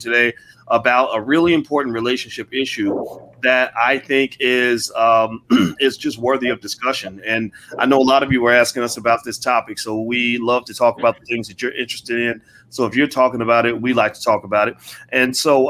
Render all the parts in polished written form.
today about a really important relationship issue that I think is is just worthy of discussion. And I know a lot of you were asking us about this topic, so we love to talk about the things that you're interested in. So if you're talking about it, we like to talk about it. And so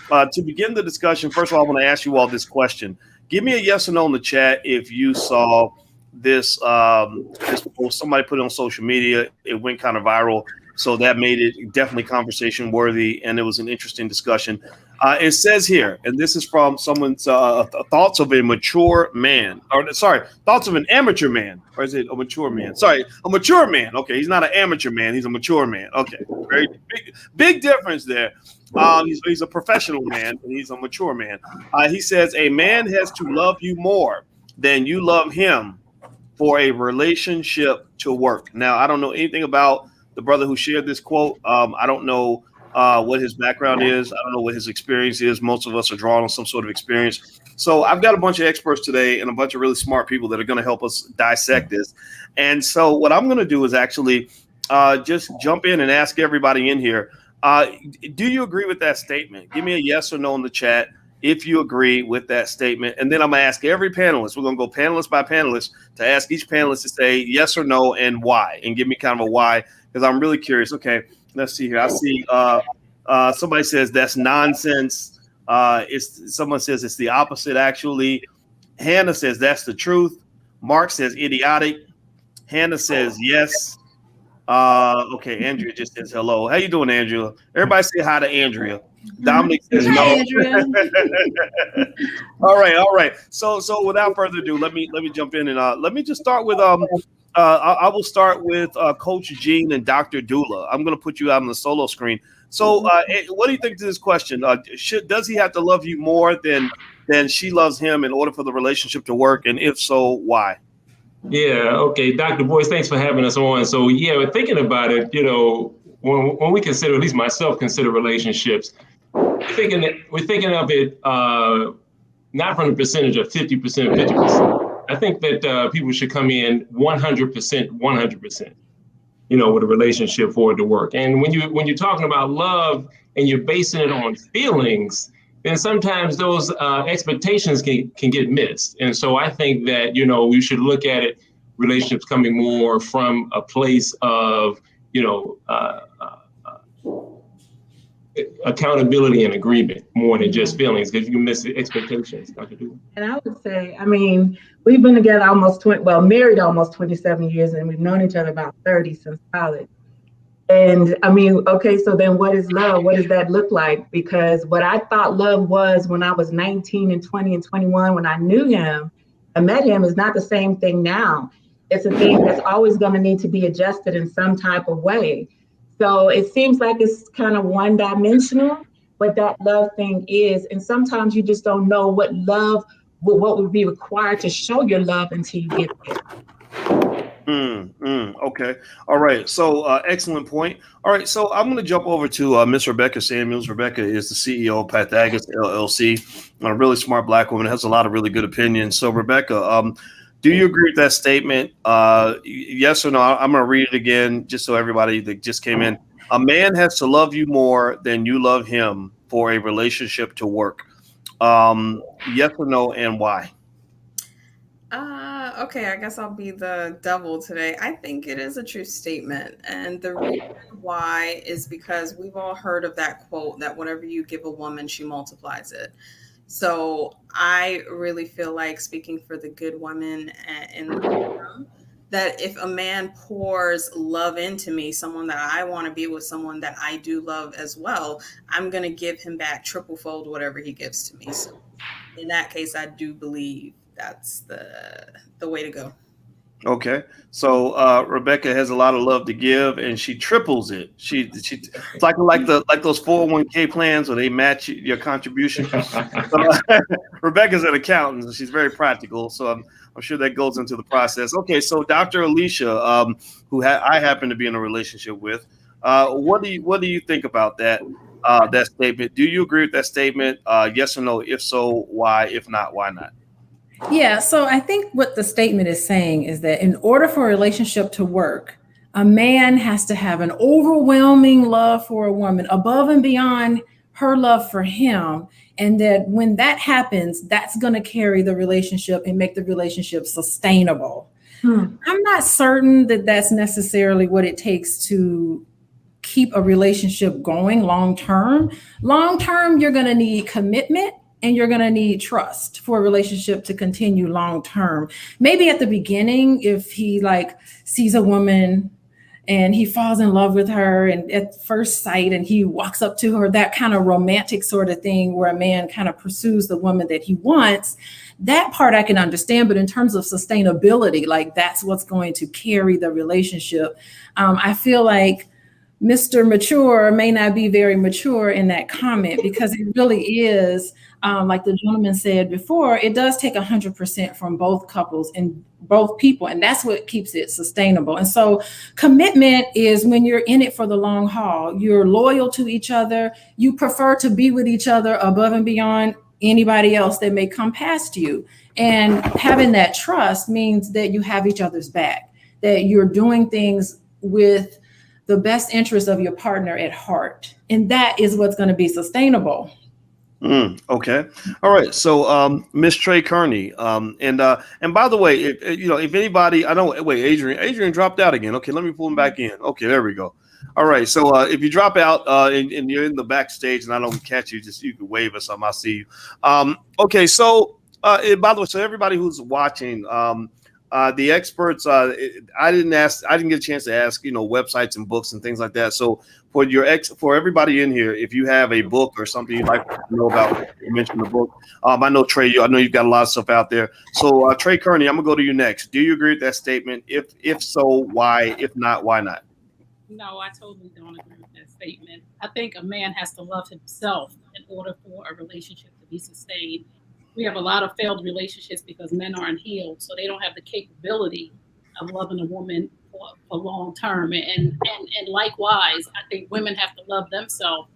to begin the discussion, first of all, I want to ask you all this question. Give me a yes or no in the chat if you saw this post. Somebody put it on social media. It went kind of viral. So that made it definitely conversation worthy, and it was an interesting discussion. It says here, and this is from someone's thoughts of a mature man, or sorry, thoughts of an amateur man, or is it a mature man? Sorry, a mature man. Okay, he's not an amateur man; he's a mature man. Okay, very big difference there. He's a professional man, and he's a mature man. He says a man has to love you more than you love him for a relationship to work. Now, I don't know anything about the brother who shared this quote. I don't know what his background is. I don't know what his experience is. Most of us are drawing on some sort of experience. So I've got a bunch of experts today and a bunch of really smart people that are going to help us dissect this. And so what I'm going to do is actually just jump in and ask everybody in here, do you agree with that statement? Give me a yes or no in the chat if you agree with that statement. And then I'm going to ask every panelist. We're going to go panelist by panelist to ask each panelist to say yes or no and why, and give me kind of a why, because I'm really curious. Okay, let's see here. I see somebody says that's nonsense. Someone says it's the opposite, actually. Hannah says that's the truth. Mark says idiotic. Hannah says yes. Okay, Andrea just says hello. How you doing, Andrea? Everybody say hi to Andrea. Dominic says no. All right. So without further ado, let me jump in and let me just start with I will start with Coach Gene and Dr. Dula. I'm going to put you out on the solo screen. So what do you think to this question? Does he have to love you more than she loves him in order for the relationship to work? And if so, why? Yeah. Okay. Dr. Boyce, thanks for having us on. So yeah, we're thinking about it, when we consider, at least myself, consider relationships, we're thinking of it not from the percentage of 50%, 50%. I think that people should come in 100%, 100%, with a relationship for it to work. And when you're talking about love and you're basing it on feelings, then sometimes those expectations can get missed. And so I think that, we should look at it, relationships coming more from a place of, accountability and agreement more than just feelings, because you can miss the expectations. Dr. Dula. And I would say, we've been together married almost 27 years, and we've known each other about 30 since college. And okay, so then what is love? What does that look like? Because what I thought love was when I was 19 and 20 and 21, when I knew him, I met him, is not the same thing now. It's a thing that's always going to need to be adjusted in some type of way. So it seems like it's kind of one-dimensional, what that love thing is. And sometimes you just don't know what would be required to show your love until you get there. Okay. All right. So excellent point. All right. So I'm going to jump over to Miss Rebecca Samuels. Rebecca is the CEO of Pythagoras LLC, a really smart Black woman, has a lot of really good opinions. So Rebecca, do you agree with that statement? Yes or no? I'm going to read it again just so everybody that just came in. A man has to love you more than you love him for a relationship to work. Yes or no, and why? Okay, I guess I'll be the devil today. I think it is a true statement. And the reason why is because we've all heard of that quote that whatever you give a woman, she multiplies it. So I really feel like, speaking for the good women in the room, that if a man pours love into me, someone that I want to be with, someone that I do love as well, I'm going to give him back triple fold whatever he gives to me. So in that case, I do believe that's the way to go. Okay, so Rebecca has a lot of love to give, and she triples it. It's like those 401k plans where they match your contribution. Rebecca's an accountant, and she's very practical, so I'm sure that goes into the process. Okay, so Dr. Alicia, who I happen to be in a relationship with, what do you think about that statement? Do you agree with that statement? Yes or no? If so, why? If not, why not? Yeah, so I think what the statement is saying is that in order for a relationship to work, a man has to have an overwhelming love for a woman above and beyond her love for him. And that when that happens, that's going to carry the relationship and make the relationship sustainable. I'm not certain that that's necessarily what it takes to keep a relationship going long term. Long term, you're going to need commitment and you're going to need trust for a relationship to continue long term. Maybe at the beginning, if he like sees a woman and he falls in love with her and at first sight and he walks up to her, that kind of romantic sort of thing where a man kind of pursues the woman that he wants, that part I can understand. But in terms of sustainability, like that's what's going to carry the relationship. I feel like Mr. Mature may not be very mature in that comment, because it really is, like the gentleman said before, it does take 100% from both couples and both people, and that's what keeps it sustainable. And so commitment is when you're in it for the long haul, you're loyal to each other, you prefer to be with each other above and beyond anybody else that may come past you. And having that trust means that you have each other's back, that you're doing things with the best interest of your partner at heart. And that is what's going to be sustainable. Okay. All right. So, Miss Trey Kearney, and by the way, if anybody, Adrian dropped out again. Okay. Let me pull him back in. Okay. There we go. All right. So, if you drop out, and you're in the backstage and I don't catch you, you can wave or something. I'll see you. Okay. So, by the way, so everybody who's watching, the experts, I didn't get a chance to ask, websites and books and things like that. So for everybody in here, if you have a book or something you'd like to know about, you mentioned the book. I know Trey, I know you've got a lot of stuff out there. So Trey Kearney, I'm gonna go to you next. Do you agree with that statement? If so, why? If not, why not? No, I totally don't agree with that statement. I think a man has to love himself in order for a relationship to be sustained. We have a lot of failed relationships because men aren't healed, so they don't have the capability of loving a woman for long term. And likewise, I think women have to love themselves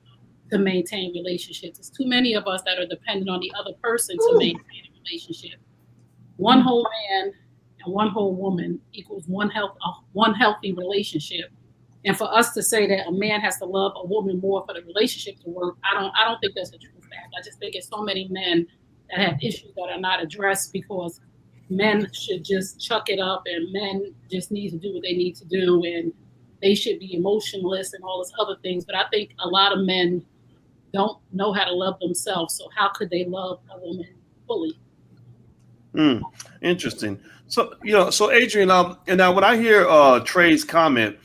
to maintain relationships. There's too many of us that are dependent on the other person to maintain a relationship. One whole man and one whole woman equals one healthy relationship. And for us to say that a man has to love a woman more for the relationship to work, I don't think that's a true fact. I just think it's so many men that have issues that are not addressed because men should just chuck it up and men just need to do what they need to do and they should be emotionless and all those other things. But I think a lot of men don't know how to love themselves. So how could they love a woman fully? Interesting. So, Adrian, and now when I hear Trey's comment,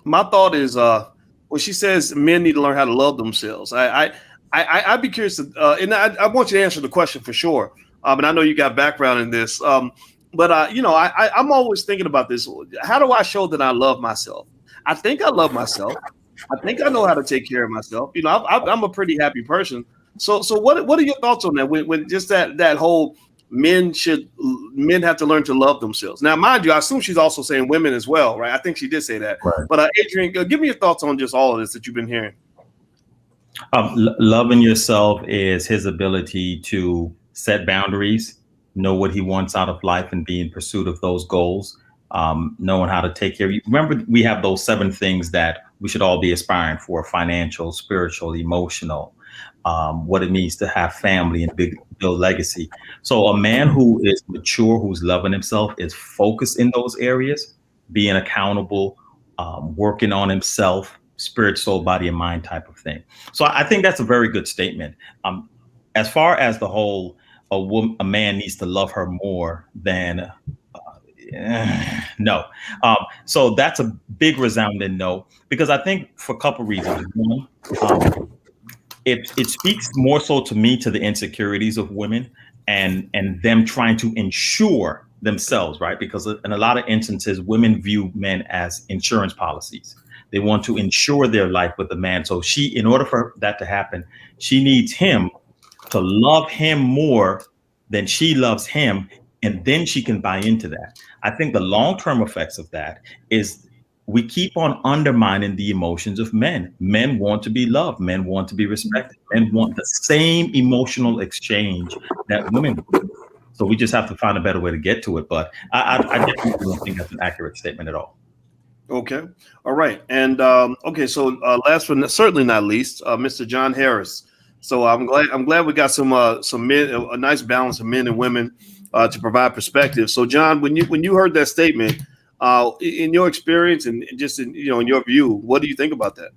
my thought is, when she says men need to learn how to love themselves, I'd be curious to, and I want you to answer the question for sure. And I know you got background in this, but I'm always thinking about this. How do I show that I love myself? I think I love myself. I think I know how to take care of myself. I'm a pretty happy person. So what are your thoughts on that? When just that whole men have to learn to love themselves. Now, mind you, I assume she's also saying women as well, right? I think she did say that. Right. But Adrian, give me your thoughts on just all of this that you've been hearing. Loving yourself is his ability to set boundaries, know what he wants out of life and be in pursuit of those goals, knowing how to take care of you. Remember, we have those 7 things that we should all be aspiring for: financial, spiritual, emotional, what it means to have family and build legacy. So a man who is mature, who's loving himself, is focused in those areas, being accountable, working on himself, spirit, soul, body, and mind type of thing. So I think that's a very good statement. As far as the whole, a man needs to love her more than, no. So that's a big resounding no, because I think for a couple reasons. One, it speaks more so to me to the insecurities of women and them trying to ensure themselves, right? Because in a lot of instances, women view men as insurance policies. They want to insure their life with the man. So in order for that to happen, she needs him to love him more than she loves him. And then she can buy into that. I think the long-term effects of that is we keep on undermining the emotions of men. Men want to be loved. Men want to be respected. Men want the same emotional exchange that women want. So we just have to find a better way to get to it. But I definitely don't think that's an accurate statement at all. Okay. All right. And okay. So last but certainly not least, Mr. John Harris. So I'm glad we got some men, a nice balance of men and women to provide perspective. So John, when you heard that statement, in your experience and just in your view, what do you think about that?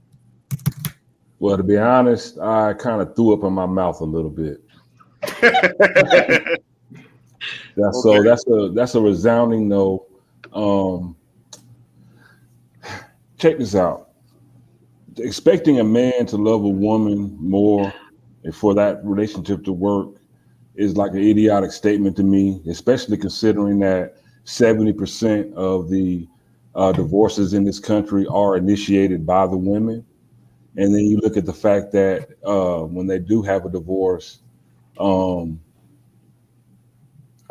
Well, to be honest, I kind of threw up in my mouth a little bit. So that's a resounding no. Check this out. Expecting a man to love a woman more and for that relationship to work is like an idiotic statement to me, especially considering that 70% of the divorces in this country are initiated by the women. And then you look at the fact that when they do have a divorce, a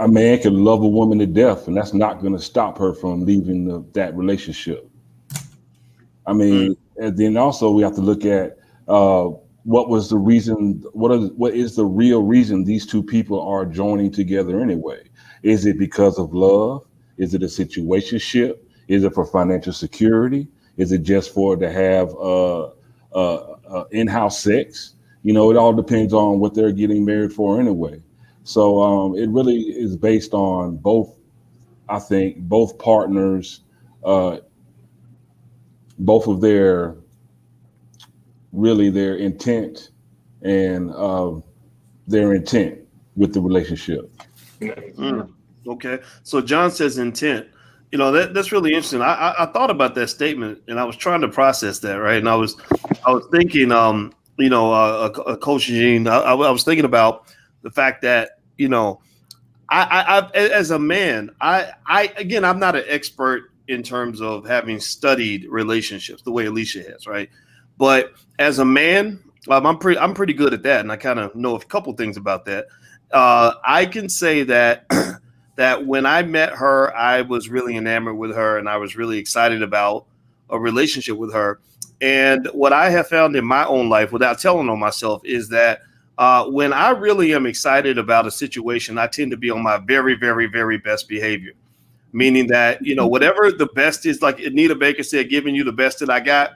man can love a woman to death, and that's not going to stop her from leaving that relationship. I mean, and then also we have to look at what was the reason, what is the real reason these two people are joining together anyway? Is it because of love? Is it a situationship? Is it for financial security? Is it just to have in-house sex? It all depends on what they're getting married for anyway. So it really is based on both partners, both of their intent and their intent with the relationship. Okay. So John says intent. That's really interesting. I thought about that statement and I was trying to process that, right? And I was thinking, Coach Jean, I was thinking about the fact that, I as a man, I'm not an expert in terms of having studied relationships the way Alicia has, right? But as a man, I'm pretty good at that, and I kind of know a couple things about that. I can say that that when I met her, I was really enamored with her, and I was really excited about a relationship with her. And what I have found in my own life, without telling on myself, is that when I really am excited about a situation, I tend to be on my very, very, very best behavior. Meaning that, whatever the best is, like Anita Baker said, giving you the best that I got.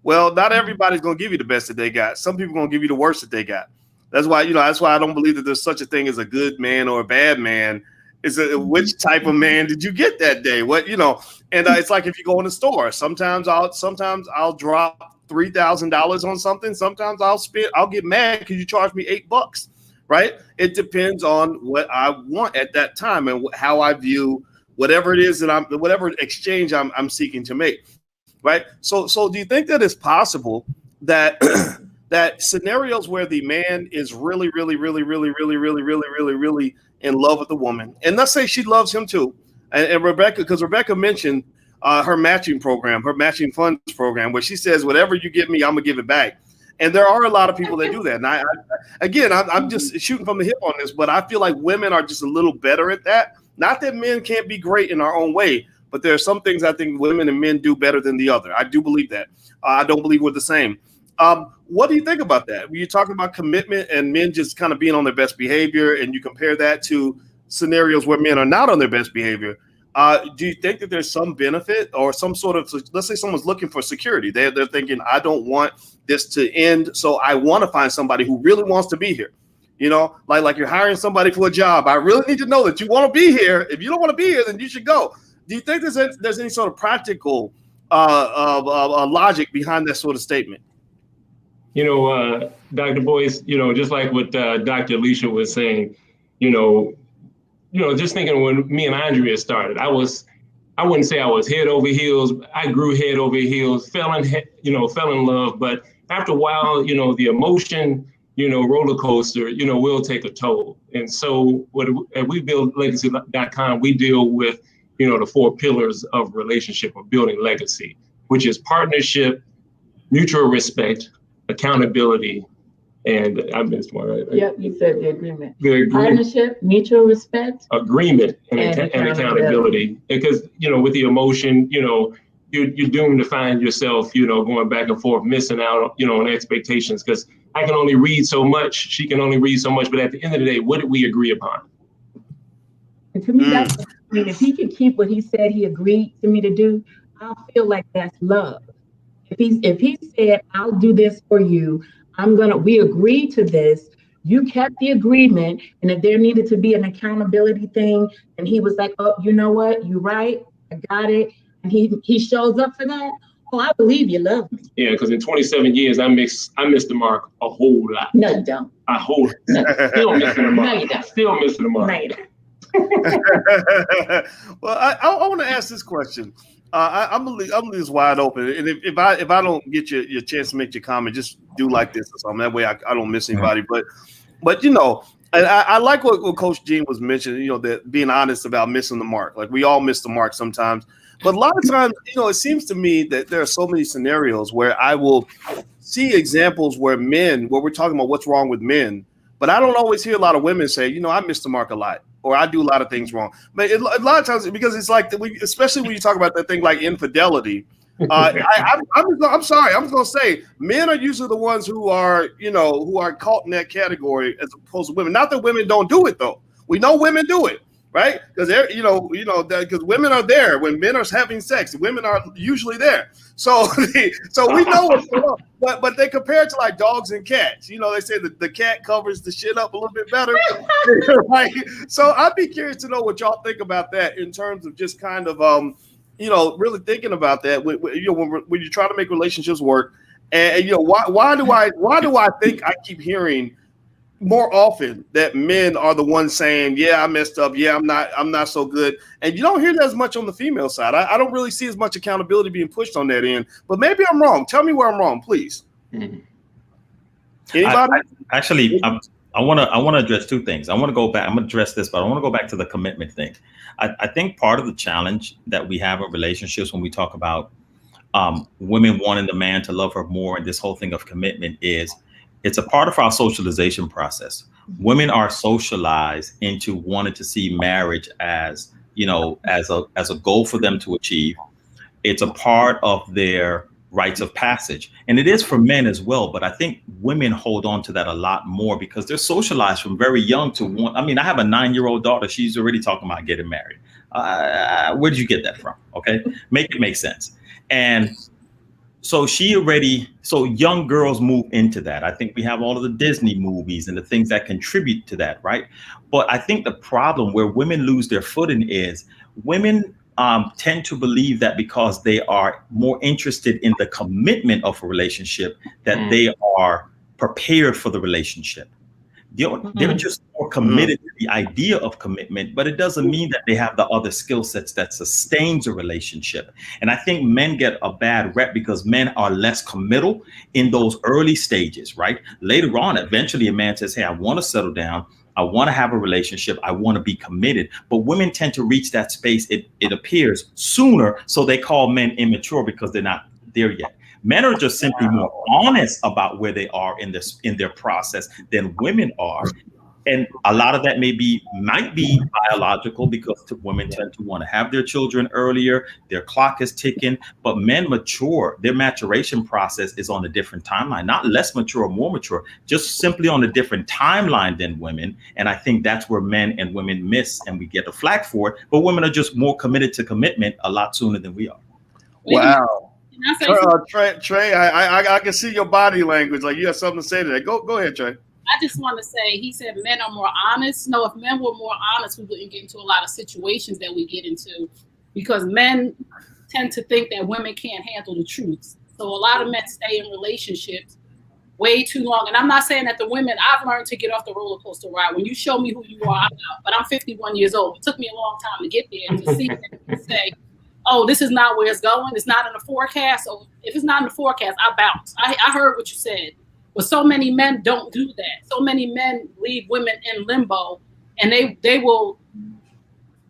Well, not everybody's going to give you the best that they got. Some people are going to give you the worst that they got. That's why I don't believe that there's such a thing as a good man or a bad man. It's which type of man did you get that day? And it's like if you go in the store, sometimes I'll drop $3,000 on something. Sometimes I'll get mad because you charge me $8, right? It depends on what I want at that time and how I view whatever it is that whatever exchange I'm seeking to make, right? So do you think that it's possible that that scenarios where the man is really, really, really, really, really, really, really, really, really in love with the woman, and let's say she loves him too, and Rebecca, because Rebecca mentioned her matching program, her matching funds program, where she says, whatever you give me, I'm gonna give it back. And there are a lot of people that do that. And I'm just shooting from the hip on this, but I feel like women are just a little better at that. Not that men can't be great in our own way, but there are some things I think women and men do better than the other. I do believe that. I don't believe we're the same. What do you think about that? When you're talking about commitment and men just kind of being on their best behavior, and you compare that to scenarios where men are not on their best behavior, do you think that there's some benefit or some sort of, let's say someone's looking for security. They're thinking, I don't want this to end, so I want to find somebody who really wants to be here. Like you're hiring somebody for a job. I really need to know that you want to be here. If you don't want to be here, then you should go. Do you think there's any sort of practical logic behind that sort of statement? Dr. Boyce, just like what Dr. Alicia was saying, just thinking when me and Andrea started, I wouldn't say I was head over heels. I grew head over heels, fell in love. But after a while, the emotion, roller coaster, will take a toll. And so at WeBuildLegacy.com, we deal with, the 4 pillars of relationship or building legacy, which is partnership, mutual respect, accountability, and I missed one, right? Yep, you said the agreement. Partnership, mutual respect, agreement, and accountability. Because with the emotion, you're doomed to find yourself, going back and forth, missing out, on expectations. Because I can only read so much, she can only read so much. But at the end of the day, what did we agree upon? And to me, if he could keep what he said he agreed to me to do, I'll feel like that's love. If he said, I'll do this for you, we agreed to this. You kept the agreement. And if there needed to be an accountability thing, and he was like, oh, you know what? You're right. I got it. And he shows up for that. Oh, I believe you love me. Yeah, because in 27 years, I missed the mark a whole lot. No, you don't. Still missing the mark. No, you don't. Still missing the mark. No, you don't. Well, I want to ask this question. I'm gonna leave this wide open, and if I don't get your chance to make your comment, just do like this or something. That way I don't miss anybody. But you know, and I like what Coach Jean was mentioning. You know, that being honest about missing the mark. Like we all miss the mark sometimes. But a lot of times, you know, it seems to me that there are so many scenarios where I will see examples where we're talking about what's wrong with men, but I don't always hear a lot of women say, you know, I miss the mark a lot, or I do a lot of things wrong. But a lot of times, because it's like, especially when you talk about that thing like infidelity, I'm sorry, I'm just gonna say, men are usually the ones who are caught in that category as opposed to women. Not that women don't do it though. We know women do it. Right, because because women are there when men are having sex. Women are usually there, so we know what's going on. But they compare it to like dogs and cats. You know, they say that the cat covers the shit up a little bit better. Right? So I'd be curious to know what y'all think about that in terms of just kind of really thinking about that. When you're trying to make relationships work, and why do I think I keep hearing more often that men are the ones saying, yeah, I messed up. Yeah, I'm not so good. And you don't hear that as much on the female side. I don't really see as much accountability being pushed on that end, but maybe I'm wrong. Tell me where I'm wrong, please. Mm-hmm. Anybody? I want to address two things. I want to go back. I'm going to address this, but I want to go back to the commitment thing. I think part of the challenge that we have in relationships when we talk about women wanting the man to love her more and this whole thing of commitment is it's a part of our socialization process. Women are socialized into wanting to see marriage as, as a goal for them to achieve. It's a part of their rites of passage. And it is for men as well. But I think women hold on to that a lot more because they're socialized from very young to want. I mean, I have a 9-year-old daughter. She's already talking about getting married. Where did you get that from? Okay. Make it make sense. And so young girls move into that. I think we have all of the Disney movies and the things that contribute to that, right? But I think the problem where women lose their footing is women tend to believe that because they are more interested in the commitment of a relationship, that they are prepared for the relationship. They're just more committed to the idea of commitment, but it doesn't mean that they have the other skill sets that sustains a relationship. And I think men get a bad rep because men are less committal in those early stages, right? Later on, eventually a man says, hey, I want to settle down. I want to have a relationship. I want to be committed. But women tend to reach that space, it appears, sooner. So they call men immature because they're not there yet. Men are just simply more honest about where they are in their process than women are. And a lot of that might be biological because women tend to want to have their children earlier. Their clock is ticking, but men mature. Their maturation process is on a different timeline, not less mature or more mature, just simply on a different timeline than women. And I think that's where men and women miss, and we get the flack for it. But women are just more committed to commitment a lot sooner than we are. Wow. Trey, I can see your body language. Like you have something to say to that. Go ahead, Trey. I just want to say, he said men are more honest. No, if men were more honest, we wouldn't get into a lot of situations that we get into because men tend to think that women can't handle the truth. So a lot of men stay in relationships way too long. And I'm not saying that the women, I've learned to get off the roller coaster ride. When you show me who you are, I'm out. But I'm 51 years old. It took me a long time to get there to see and say, oh, this is not where it's going. It's not in the forecast. So if it's not in the forecast, I bounce. I heard what you said. But so many men don't do that. So many men leave women in limbo, and they will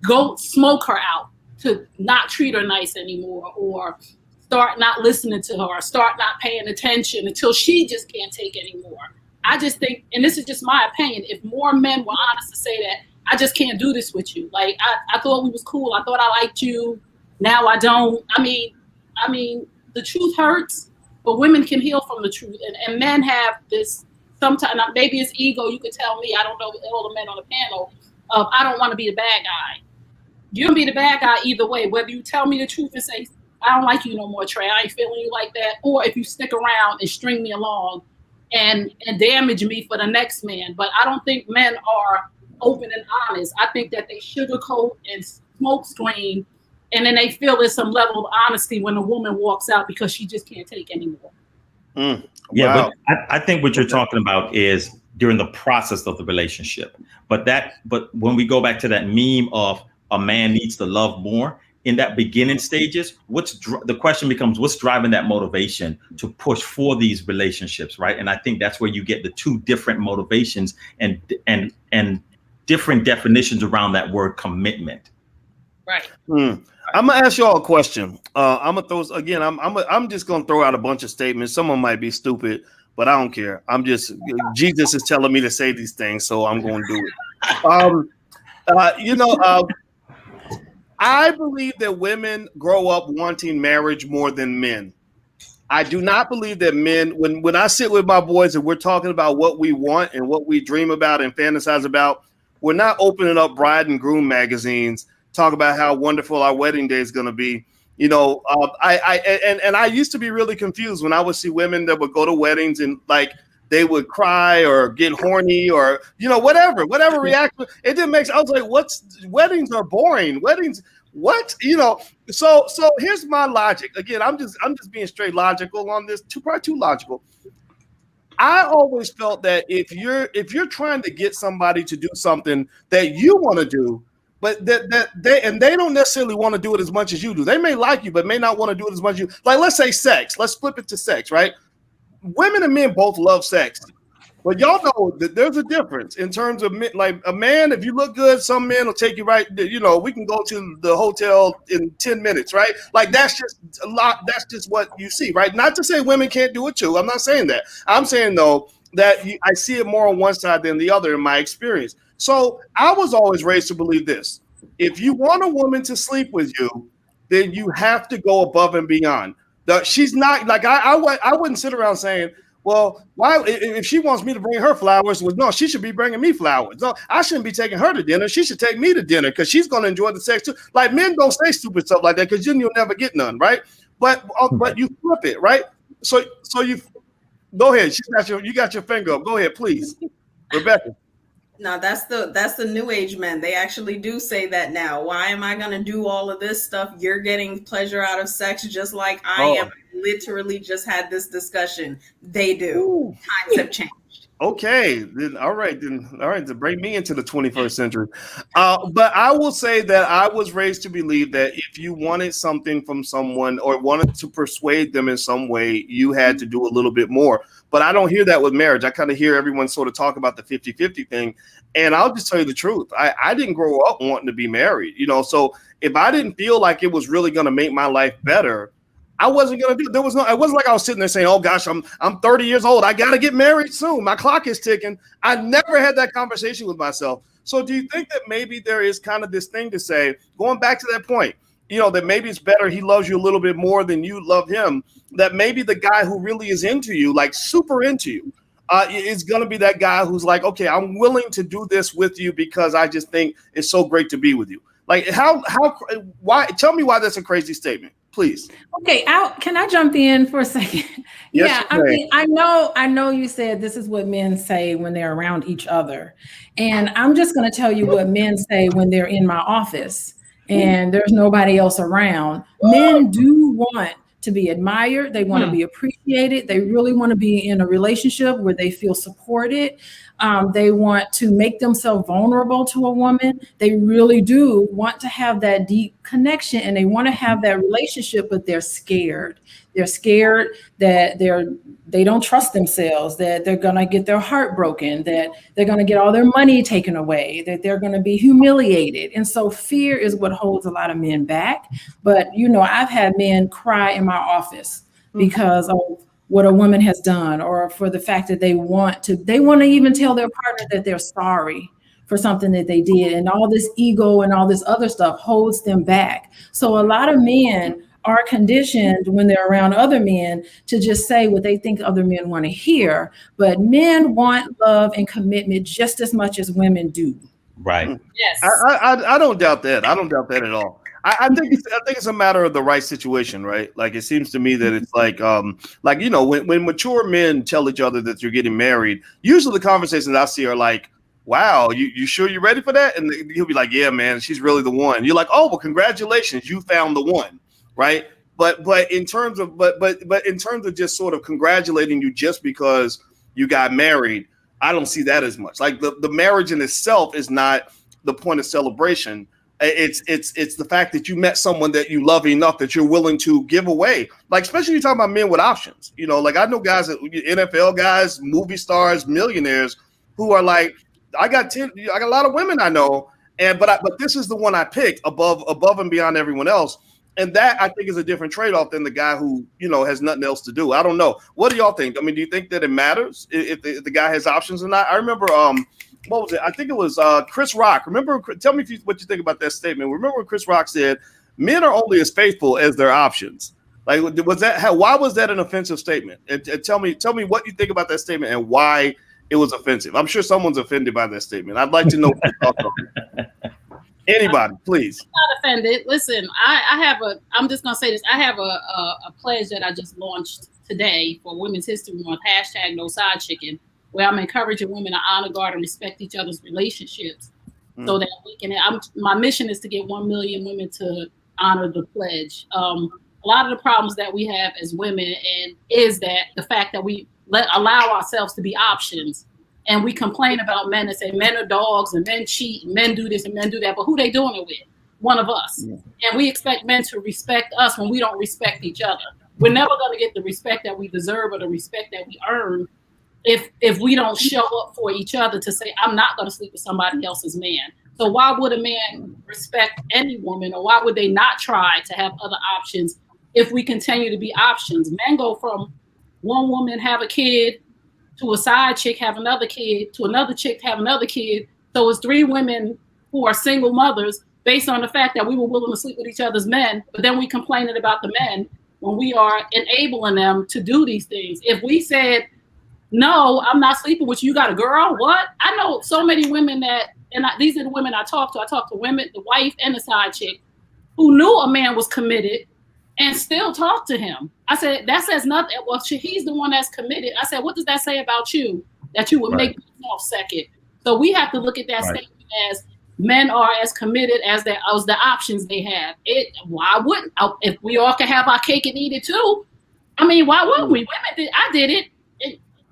go smoke her out to not treat her nice anymore, or start not listening to her, or start not paying attention until she just can't take anymore. I just think, and this is just my opinion, if more men were honest to say that, I just can't do this with you. Like, I thought we was cool. I thought I liked you. Now I don't. I mean, the truth hurts, but women can heal from the truth. And men have this, sometimes, maybe it's ego. You could tell me, I don't know all the men on the panel, of I don't want to be the bad guy. You're going to be the bad guy either way, whether you tell me the truth and say, I don't like you no more, Trey. I ain't feeling you like that. Or if you stick around and string me along and damage me for the next man. But I don't think men are open and honest. I think that they sugarcoat and smoke screen, and then they feel there's some level of honesty when a woman walks out because she just can't take anymore. Yeah, Wow. but I think what you're talking about is during the process of the relationship. But when we go back to that meme of a man needs to love more, in that beginning stages, the question becomes, what's driving that motivation to push for these relationships, right? And I think that's where you get the two different motivations and different definitions around that word commitment. Right. I'm gonna ask y'all a question. I'm gonna throw again. I'm just gonna throw out a bunch of statements. Some of them might be stupid, but I don't care. Jesus is telling me to say these things, so I'm going to do it. I believe that women grow up wanting marriage more than men. I do not believe that men, when I sit with my boys and we're talking about what we want and what we dream about and fantasize about, we're not opening up bride and groom magazines, talk about how wonderful our wedding day is going to be. I used to be really confused when I would see women that would go to weddings and like they would cry or get horny or whatever reaction. It didn't make sense. I was like, weddings are boring. Weddings, what? So here's my logic. Again, I'm just being straight logical on this. Probably too logical. I always felt that if you're trying to get somebody to do something that you want to do, but they don't necessarily want to do it as much as you do. They may like you, but may not want to do it as much as you. Like, let's say sex. Let's flip it to sex, right? Women and men both love sex, but y'all know that there's a difference in terms of like a man. If you look good, some men will take you right. We can go to the hotel in 10 minutes, right? Like that's just a lot. That's just what you see, right? Not to say women can't do it too. I'm not saying that. I'm saying though that I see it more on one side than the other in my experience. So I was always raised to believe this: if you want a woman to sleep with you, then you have to go above and beyond. She's not like I wouldn't sit around saying, well, why if she wants me to bring her flowers? Well, no, she should be bringing me flowers. No, I shouldn't be taking her to dinner. She should take me to dinner because she's going to enjoy the sex too. Like men don't say stupid stuff like that because then you'll never get none, right? But you flip it, right? So you go ahead. You got your finger up. Go ahead, please, Rebecca. No, that's the new age men. They actually do say that now. Why am I going to do all of this stuff? You're getting pleasure out of sex just like I am. Literally just had this discussion. They do. Ooh. Times have changed. Okay, all right, to bring me into the 21st century. But I will say that I was raised to believe that if you wanted something from someone or wanted to persuade them in some way, you had to do a little bit more. But I don't hear that with marriage. I kind of hear everyone sort of talk about the 50-50 thing. And I'll just tell you the truth. I didn't grow up wanting to be married, so if I didn't feel like it was really going to make my life better, I wasn't going to do it. It wasn't like I was sitting there saying, oh gosh, I'm 30 years old. I got to get married soon. My clock is ticking. I never had that conversation with myself. So do you think that maybe there is kind of this thing to say, going back to that point, that maybe it's better he loves you a little bit more than you love him, that maybe the guy who really is into you, like super into you, is going to be that guy who's like, okay, I'm willing to do this with you because I just think it's so great to be with you. Like why? Tell me why that's a crazy statement, please. Okay, can I jump in for a second? Yes, I mean, I know you said this is what men say when they're around each other. And I'm just going to tell you what men say when they're in my office and there's nobody else around. Men do want to be admired. They want to be appreciated. They really want to be in a relationship where they feel supported. They want to make themselves vulnerable to a woman. They really do want to have that deep connection and they want to have that relationship, but they're scared. They're scared that they don't trust themselves, that they're going to get their heart broken, that they're going to get all their money taken away, that they're going to be humiliated. And so fear is what holds a lot of men back. But, I've had men cry in my office because of what a woman has done, or for the fact that they want to even tell their partner that they're sorry for something that they did. And all this ego and all this other stuff holds them back. So a lot of men are conditioned when they're around other men to just say what they think other men want to hear. But men want love and commitment just as much as women do. Right. Yes. I don't doubt that. I don't doubt that at all. I think it's a matter of the right situation, right? Like it seems to me that it's like when mature men tell each other that you're getting married, usually the conversations I see are like, wow, you sure you're ready for that? And he'll be like, yeah, man, she's really the one. You're like, oh, well, congratulations, you found the one, right? But in terms of just sort of congratulating you just because you got married, I don't see that as much. Like the marriage in itself is not the point of celebration. It's the fact that you met someone that you love enough that you're willing to give away. Like, especially you talking about men with options. You know, like I know guys, NFL guys, movie stars, millionaires, who are like, I got a lot of women I know, but this is the one I picked above and beyond everyone else. And that I think is a different trade-off than the guy who, has nothing else to do. I don't know. What do y'all think? I mean, do you think that it matters if the guy has options or not? I remember what was it? I think it was Chris Rock. Remember, tell me what you think about that statement. Remember when Chris Rock said, men are only as faithful as their options. Like, why was that an offensive statement? And tell me what you think about that statement and why it was offensive. I'm sure someone's offended by that statement. I'd like to know what you thought of it. Anybody, please. I'm not offended. Listen, I'm just going to say this. I have a pledge that I just launched today for Women's History Month, #NoSideChicken, where I'm encouraging women to honor, guard, and respect each other's relationships so that we can, my mission is to get 1 million women to honor the pledge. A lot of the problems that we have as women is that the fact that we allow ourselves to be options. And we complain about men and say men are dogs and men cheat and men do this and men do that. But who they doing it with? One of us. Yeah. And we expect men to respect us when we don't respect each other. We're never going to get the respect that we deserve or the respect that we earn if we don't show up for each other to say, I'm not going to sleep with somebody else's man. So why would a man respect any woman, or why would they not try to have other options if we continue to be options? Men go from one woman have a kid to a side chick have another kid, to another chick have another kid. So it's 3 women who are single mothers based on the fact that we were willing to sleep with each other's men, but then we complaining about the men when we are enabling them to do these things. If we said, no, I'm not sleeping with you, you got a girl, what? I know so many women these are the women I talk to. I talk to women, the wife and the side chick, who knew a man was committed and still talk to him. I said, that says nothing. Well, he's the one that's committed. I said, what does that say about you, that you would make yourself second? So we have to look at that statement as men are as committed as the options they have. Why wouldn't? If we all can have our cake and eat it too, I mean, why wouldn't we? Women I did it.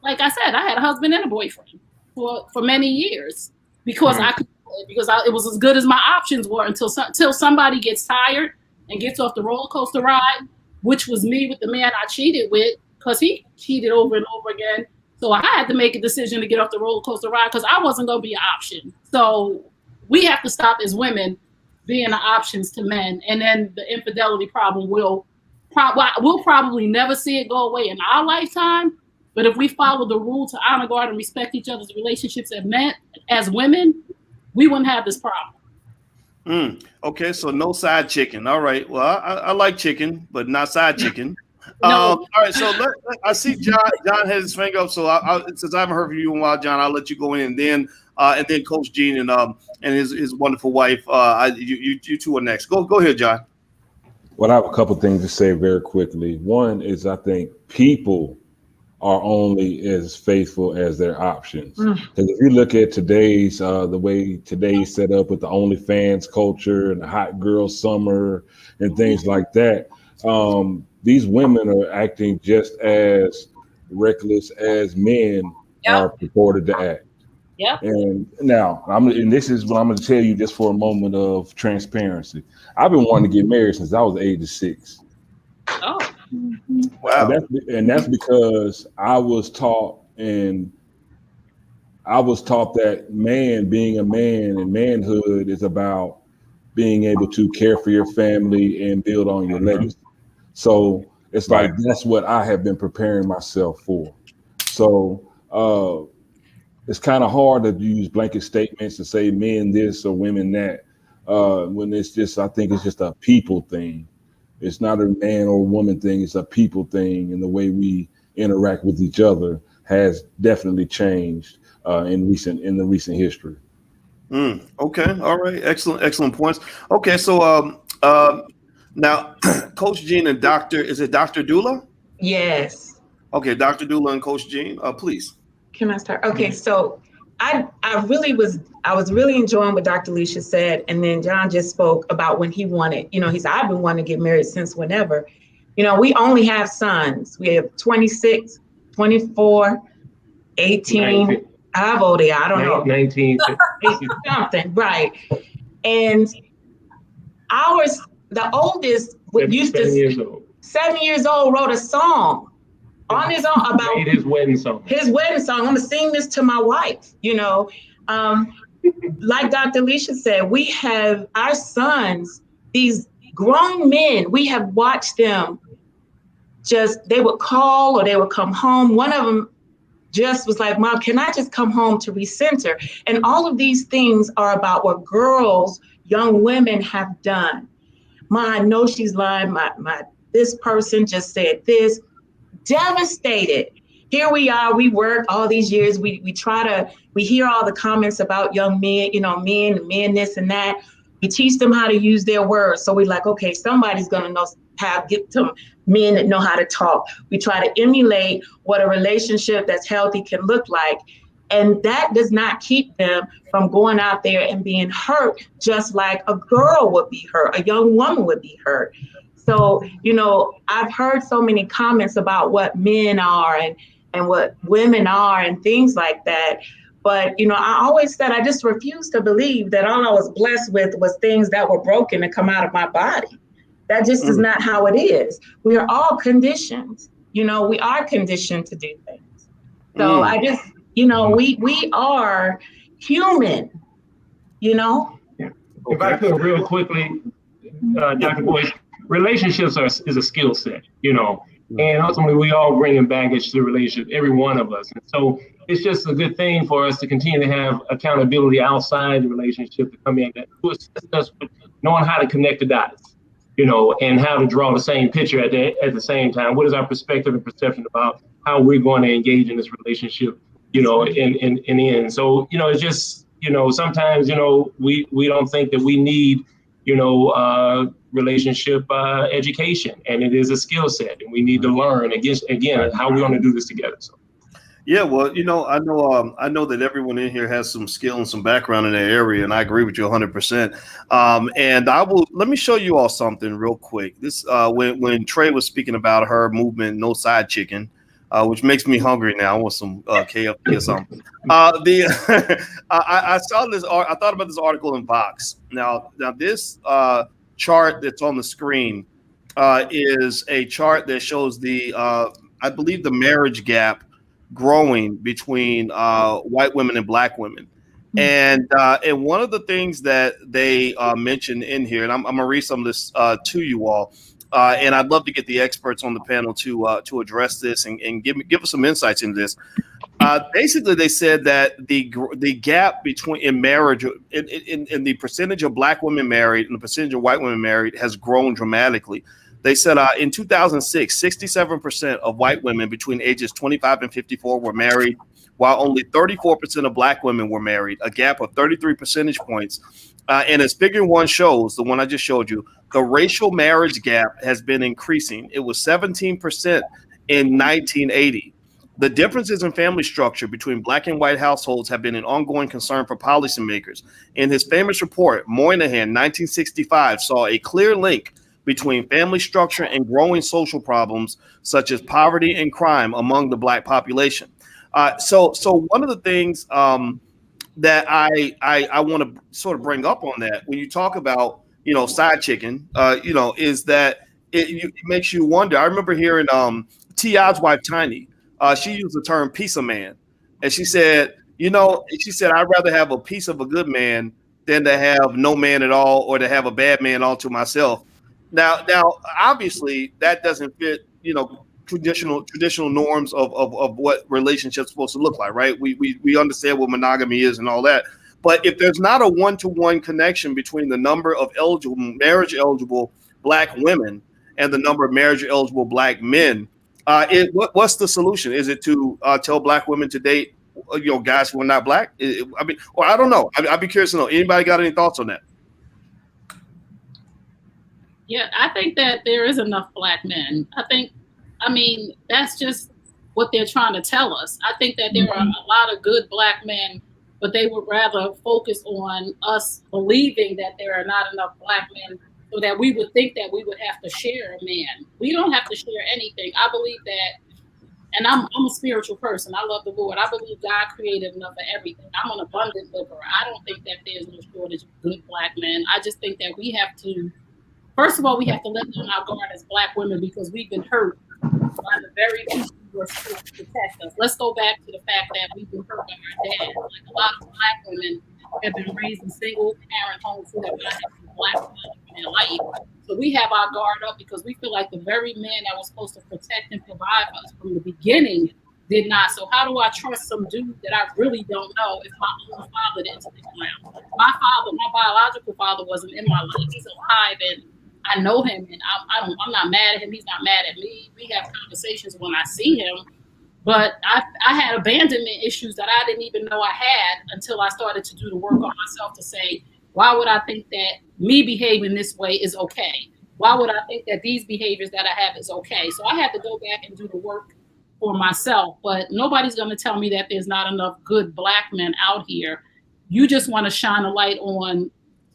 Like I said, I had a husband and a boyfriend for many years because it was as good as my options were until somebody gets tired and gets off the roller coaster ride, which was me with the man I cheated with, because he cheated over and over again. So I had to make a decision to get off the roller coaster ride because I wasn't going to be an option. So we have to stop as women being the options to men. And then the infidelity problem we'll probably never see it go away in our lifetime. But if we follow the rule to honor, guard, and respect each other's relationships as women, we wouldn't have this problem. Okay, so no side chicken. All right. Well, I like chicken, but not side chicken. No. All right. So I see John has his finger up. So since I haven't heard from you in a while, John, I'll let you go in, and then Coach Gene and his wonderful wife. You two are next. Go ahead, John. Well, I have a couple things to say very quickly. One is I think people are only as faithful as their options. Because if you look at today's the way today's set up with the OnlyFans culture and the hot girl summer and things like that, these women are acting just as reckless as men are purported to act. Yeah. And now, this is what I'm going to tell you just for a moment of transparency. I've been wanting to get married since I was the age of 6. Oh. Wow. And that's because I was taught that being a man and manhood is about being able to care for your family and build on your legacy. So it's like, that's what I have been preparing myself for. So it's kind of hard to use blanket statements to say men this or women that, when I think it's just a people thing. It's not a man or woman thing. It's a people thing. And the way we interact with each other has definitely changed in recent history. Okay. All right. Excellent points. Okay. So Um, Now, Coach Jean and is it Dr. Dula? Yes. Okay, Dr. Dula and Coach Jean, please. Can I start? Okay, so I was really enjoying what Dr. Leisha said, and then John just spoke about when he wanted, he said, I've been wanting to get married since whenever. We only have sons. We have 26, 24, 18. 19. How old they are? I don't know. 19. Something, right. And the oldest, used to 7 years old. 7 years old, wrote a song on his own about his wedding song. I'm gonna sing this to my wife. Like Dr. Leisha said, we have our sons, these grown men. We have watched them. They would call or they would come home. One of them just was like, Mom, can I just come home to recenter? And all of these things are about what girls, young women have done. Ma, I know she's lying. This person just said this. Devastated. Here we are. We work all these years. We hear all the comments about young men, men this and that. We teach them how to use their words. So we're like, okay, somebody's gonna know how to get to men that know how to talk. We try to emulate what a relationship that's healthy can look like. And that does not keep them from going out there and being hurt, just like a girl would be hurt, a young woman would be hurt. So, I've heard so many comments about what men are and what women are and things like that. But, I always said I just refused to believe that all I was blessed with was things that were broken to come out of my body. That just is not how it is. We are all conditioned. We are conditioned to do things. So I just, we are human, If I could real quickly, Dr. Boyce, relationships is a skill set, and ultimately we all bring in baggage to the relationship, every one of us. And so it's just a good thing for us to continue to have accountability outside the relationship to come in to assist us with knowing how to connect the dots, and how to draw the same picture at the same time. What is our perspective and perception about how we're going to engage in this relationship, in the end. So, it's just, sometimes, we don't think that we need, relationship education, and it is a skill set, and we need to learn again how we're going to do this together. So. Yeah, well, I know that everyone in here has some skill and some background in that area, and I agree with you 100%. And let me show you all something real quick. This when Trey was speaking about her movement, No Side Chicken, which makes me hungry now. I want some KFC or something. I saw this. I thought about this article in Vox. Now this chart that's on the screen is a chart that shows I believe the marriage gap growing between white women and black women. And one of the things that they mentioned in here, and I'm gonna read some of this to you all, and I'd love to get the experts on the panel to address this and give us some insights into this. Basically, they said that the gap in marriage, in the percentage of black women married and the percentage of white women married has grown dramatically. They said in 2006, 67% of white women between ages 25 and 54 were married, while only 34% of black women were married, a gap of 33 percentage points. And as Figure 1 shows, the one I just showed you, the racial marriage gap has been increasing. It was 17% in 1980. The differences in family structure between black and white households have been an ongoing concern for policymakers. In his famous report, Moynihan, 1965, saw a clear link between family structure and growing social problems such as poverty and crime among the black population. So one of the things that I want to sort of bring up on that, when you talk about, side chicken, is that it makes you wonder. I remember hearing T.I.'s wife, Tiny, she used the term piece of man. And she said, I'd rather have a piece of a good man than to have no man at all or to have a bad man all to myself. Now, obviously, that doesn't fit, traditional norms of what relationships supposed to look like, right? We understand what monogamy is and all that. But if there's not a one-to-one connection between the number of marriage-eligible black women and the number of marriage-eligible black men, what's the solution? Is it to tell black women to date, guys who are not black? I don't know. I'd be curious to know. Anybody got any thoughts on that? Yeah, I think that there is enough black men. I mean, that's just what they're trying to tell us. I think that there are a lot of good black men, but they would rather focus on us believing that there are not enough black men so that we would think that we would have to share a man. We don't have to share anything. I believe that, and I'm a spiritual person. I love the Lord. I believe God created enough of everything. I'm an abundant liver. I don't think that there's no shortage of good black men. I just think that we have to, first of all, we have to let down our guard as black women because we've been hurt by the very people who are supposed to protect us. Let's go back to the fact that we've been hurt by our dads. Like a lot of black women have been raised in single parent homes who have not had a black man in their life. So we have our guard up because we feel like the very man that was supposed to protect and provide for us from the beginning did not. So how do I trust some dude that I really don't know if my own father didn't stick around? My father, my biological father, wasn't in my life. He's alive and I know him, and I'm not mad at him. He's not mad at me. We have conversations when I see him, but I had abandonment issues that I didn't even know I had until I started to do the work on myself to say, why would I think that me behaving this way is okay? Why would I think that these behaviors that I have is okay? So I had to go back and do the work for myself, but nobody's going to tell me that there's not enough good black men out here. You just want to shine a light on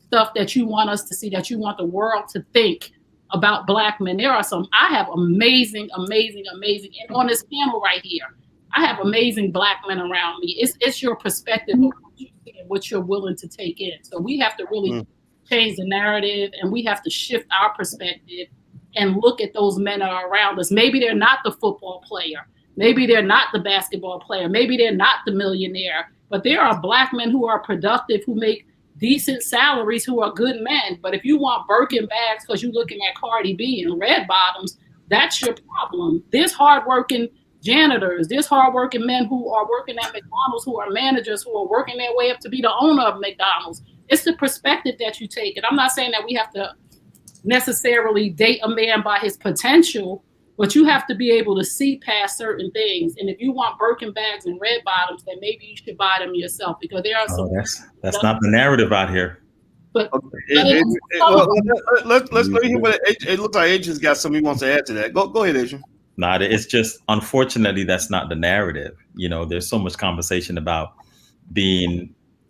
stuff that you want us to see, that you want the world to think about black men. There are some, I have amazing, and on this panel right here, I have amazing black men around me. It's your perspective of what you see and what you're willing to take in. So we have to really change the narrative, and we have to shift our perspective and look at those men that are around us. Maybe they're not the football player. Maybe they're not the basketball player. Maybe they're not the millionaire, but there are black men who are productive, who make decent salaries, who are good men. But if you want Birkin bags because you're looking at Cardi B and red bottoms, that's your problem. There's hardworking janitors, there's hardworking men who are working at McDonald's, who are managers, who are working their way up to be the owner of McDonald's. It's the perspective that you take. And I'm not saying that we have to necessarily date a man by his potential, but you have to be able to see past certain things. And if you want Birkin bags and red bottoms, then maybe you should buy them yourself, because there are some. That's not the narrative out here. But let's go hear what it looks like. Adrian's got something he wants to add to that. Go ahead, Adrian. Not. It's just, unfortunately, that's not the narrative. You know, there's so much conversation about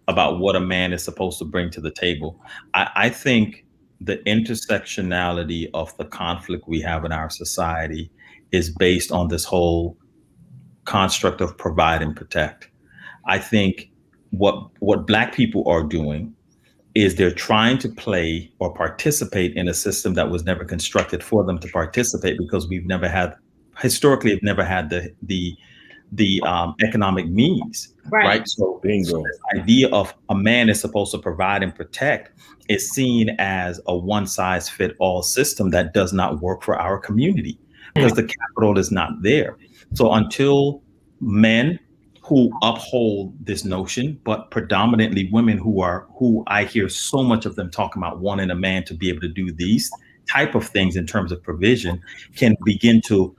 what a man is supposed to bring to the table. I think the intersectionality of the conflict we have in our society is based on this whole construct of provide and protect. I think what Black people are doing is they're trying to play or participate in a system that was never constructed for them to participate, because we've never had the economic means, right? So bingo. This idea of a man is supposed to provide and protect is seen as a one-size-fit-all system that does not work for our community, because the capital is not there. So until men who uphold this notion, but predominantly women who I hear so much of them talking about wanting a man to be able to do these type of things in terms of provision, can begin to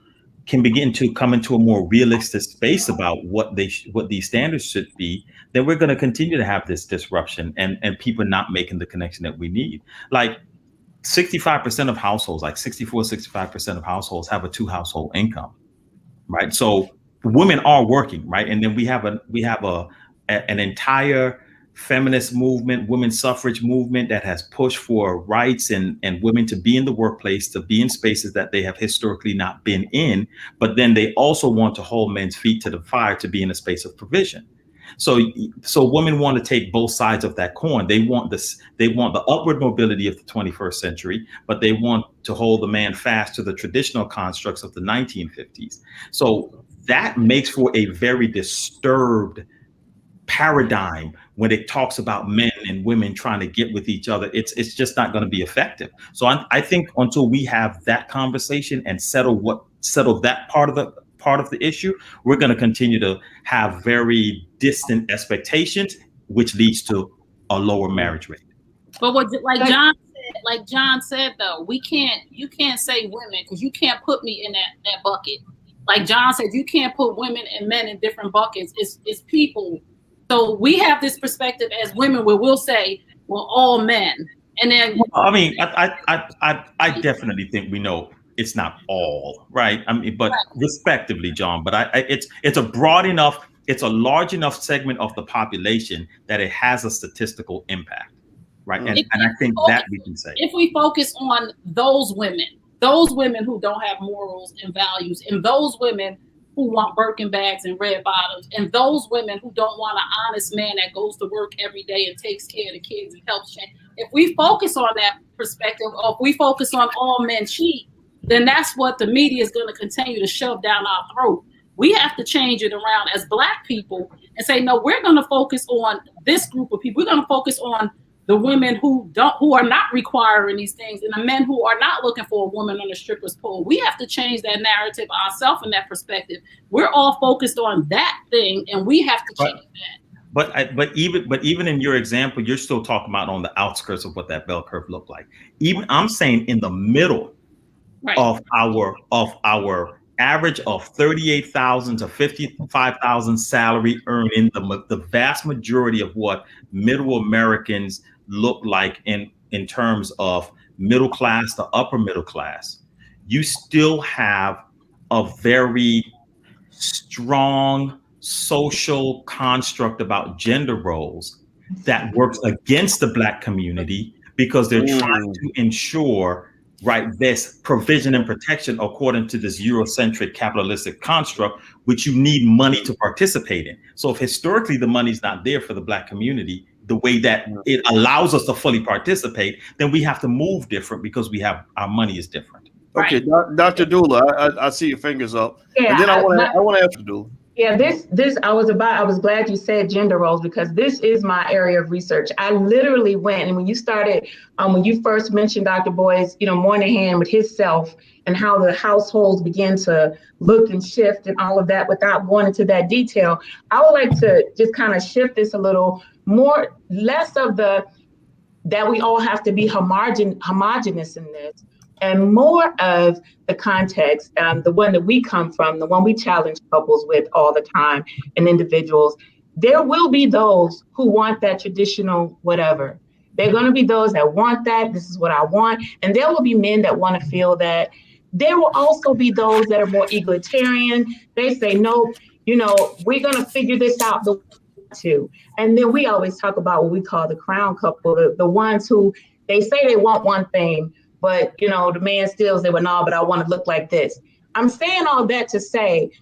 come into a more realistic space about what these standards should be, then we're going to continue to have this disruption and people not making the connection that we need. Like 65% of households, like 65% of households have a 2-household income, right? So women are working, right? And then we have an entire feminist movement, women's suffrage movement that has pushed for rights and women to be in the workplace, to be in spaces that they have historically not been in. But then they also want to hold men's feet to the fire to be in a space of provision. So women want to take both sides of that coin. They want the upward mobility of the 21st century, but they want to hold the man fast to the traditional constructs of the 1950s. So that makes for a very disturbed paradigm when it talks about men and women trying to get with each other. It's just not going to be effective. So I think until we have that conversation and settle that part of the issue, we're going to continue to have very distant expectations, which leads to a lower marriage rate. But like John said though, you can't say women, because you can't put me in that bucket. Like John said, you can't put women and men in different buckets. It's people. So we have this perspective as women where we'll say, well, all men. And then, I mean, I definitely think we know it's not all right. I mean, but respectively, John. But it's a broad enough, it's a large enough segment of the population that it has a statistical impact, right? And I think that we can say, if we focus on those women who don't have morals and values, and those women who want Birkin bags and red bottoms, and those women who don't want an honest man that goes to work every day and takes care of the kids and helps change. If we focus on that perspective, or if we focus on all men cheat, then that's what the media is going to continue to shove down our throat. We have to change it around as Black people and say, no, we're going to focus on this group of people. We're going to focus on the women who are not requiring these things, and the men who are not looking for a woman on a stripper's pole. We have to change that narrative ourselves in that perspective. We're all focused on that thing, and we have to change that. But even in your example, you're still talking about on the outskirts of what that bell curve looked like. Even I'm saying in the middle of our average of 38,000 to 55,000 salary earning, the vast majority of what middle Americans look like in terms of middle class to upper middle class, you still have a very strong social construct about gender roles that works against the Black community, because they're trying to ensure this provision and protection according to this Eurocentric capitalistic construct, which you need money to participate in. So if historically the money's not there for the Black community, the way that it allows us to fully participate, then we have to move different because our money is different. Okay, Dr. Dula, I see your fingers up. Yeah, and then I want to ask you, Dula. Yeah, I was glad you said gender roles, because this is my area of research. I literally went, and when you first mentioned Dr. Boyce, Moynihan with his self and how the households began to look and shift and all of that, without going into that detail, I would like to just kind of shift this a little more, less of that we all have to be homogenous in this, and more of the context, the one that we come from, the one we challenge couples with all the time, and individuals. There will be those who want that traditional whatever. There are going to be those that want that. This is what I want. And there will be men that want to feel that. There will also be those that are more egalitarian. They say, no, we're going to figure this out the way we want to. And then we always talk about what we call the crown couple, the ones who they say they want one thing, but, the man still say, well, no, but I want to look like this. I'm saying all that to say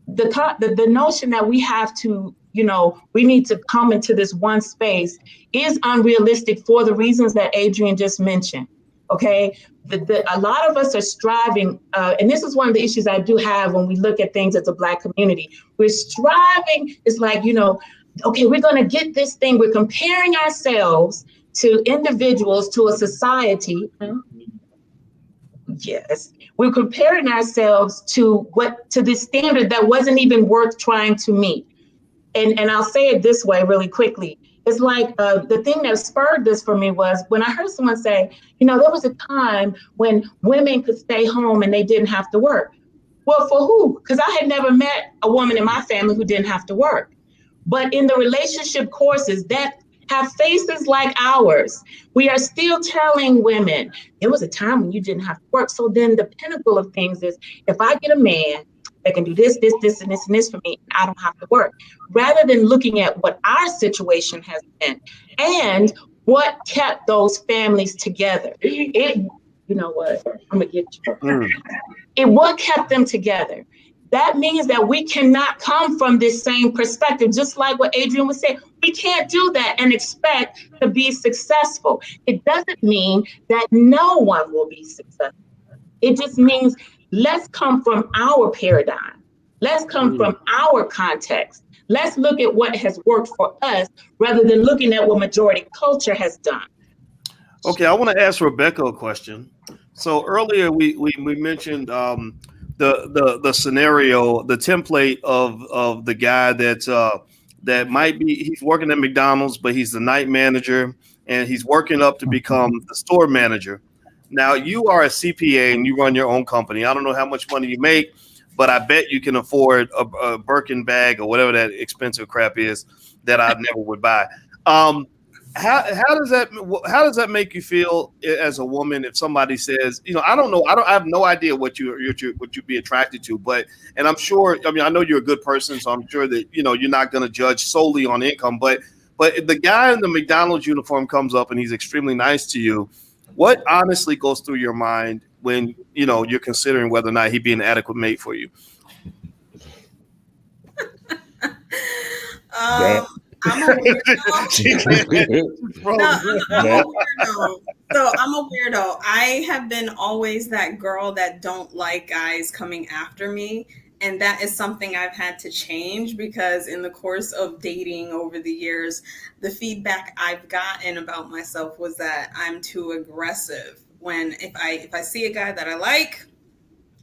the notion that we have to, we need to come into this one space is unrealistic for the reasons that Adrian just mentioned. Okay. A lot of us are striving, and this is one of the issues I do have when we look at things as a Black community. We're striving. It's like, okay, we're going to get this thing. We're comparing ourselves to individuals, to a society. Yes, we're comparing ourselves to this standard that wasn't even worth trying to meet. And I'll say it this way really quickly. It's like the thing that spurred this for me was when I heard someone say, there was a time when women could stay home and they didn't have to work. Well, for who? Because I had never met a woman in my family who didn't have to work. But in the relationship courses that have faces like ours, we are still telling women, there was a time when you didn't have to work. So then the pinnacle of things is, if I get a man that can do this, this, this, and this, and this for me, I don't have to work. Rather than looking at what our situation has been and what kept those families together. You know what? I'm gonna get you. What kept them together. That means that we cannot come from this same perspective, just like what Adrian was saying. We can't do that and expect to be successful. It doesn't mean that no one will be successful. It just means let's come from our paradigm. Let's come from our context. Let's look at what has worked for us rather than looking at what majority culture has done. Okay, I want to ask Rebecca a question. So earlier we mentioned the scenario, the template of the guy that might be, he's working at McDonald's, but he's the night manager and he's working up to become the store manager. Now you are a CPA and you run your own company. I don't know how much money you make, but I bet you can afford a Birkin bag or whatever that expensive crap is that I never would buy. how does that make you feel as a woman if somebody says, I don't know, I have no idea what you'd be attracted to, and I'm sure, I know you're a good person, so I'm sure that you're not going to judge solely on income, but the guy in the McDonald's uniform comes up and he's extremely nice to you. What honestly goes through your mind when you're considering whether or not he'd be an adequate mate for you? I'm a weirdo. I'm a weirdo. So I'm a weirdo. I have been always that girl that don't like guys coming after me. And that is something I've had to change, because in the course of dating over the years, the feedback I've gotten about myself was that I'm too aggressive. If I see a guy that I like,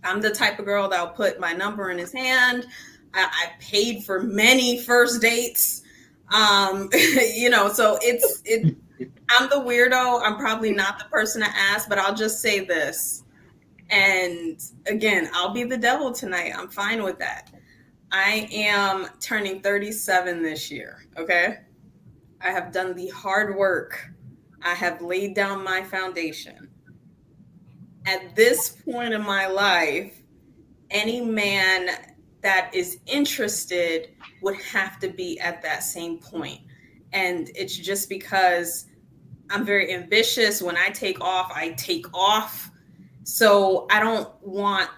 I'm the type of girl that'll put my number in his hand. I paid for many first dates. So I'm the weirdo. I'm probably not the person to ask, but I'll just say this. And again, I'll be the devil tonight. I'm fine with that. I am turning 37 this year. Okay. I have done the hard work. I have laid down my foundation. At this point in my life, any man that is interested would have to be at that same point. And it's just because I'm very ambitious. When I take off, I take off. So I don't want,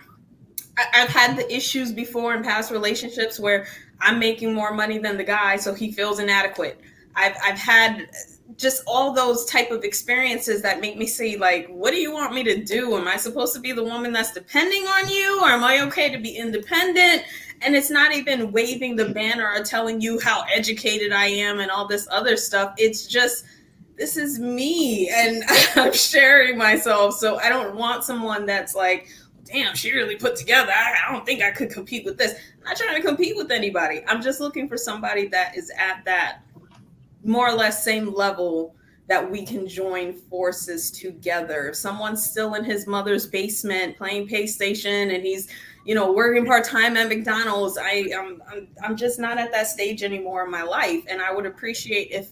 I've had the issues before in past relationships where I'm making more money than the guy, so he feels inadequate. I've had just all those type of experiences that make me say, like, what do you want me to do? Am I supposed to be the woman that's depending on you? Or am I okay to be independent? And it's not even waving the banner or telling you how educated I am and all this other stuff. It's just, this is me and I'm sharing myself. So I don't want someone that's like, damn, she really put together. I don't think I could compete with this. I'm not trying to compete with anybody. I'm just looking for somebody that is at that more or less same level that we can join forces together. If someone's still in his mother's basement playing PlayStation and he's, working part-time at McDonald's, I'm just not at that stage anymore in my life. And I would appreciate if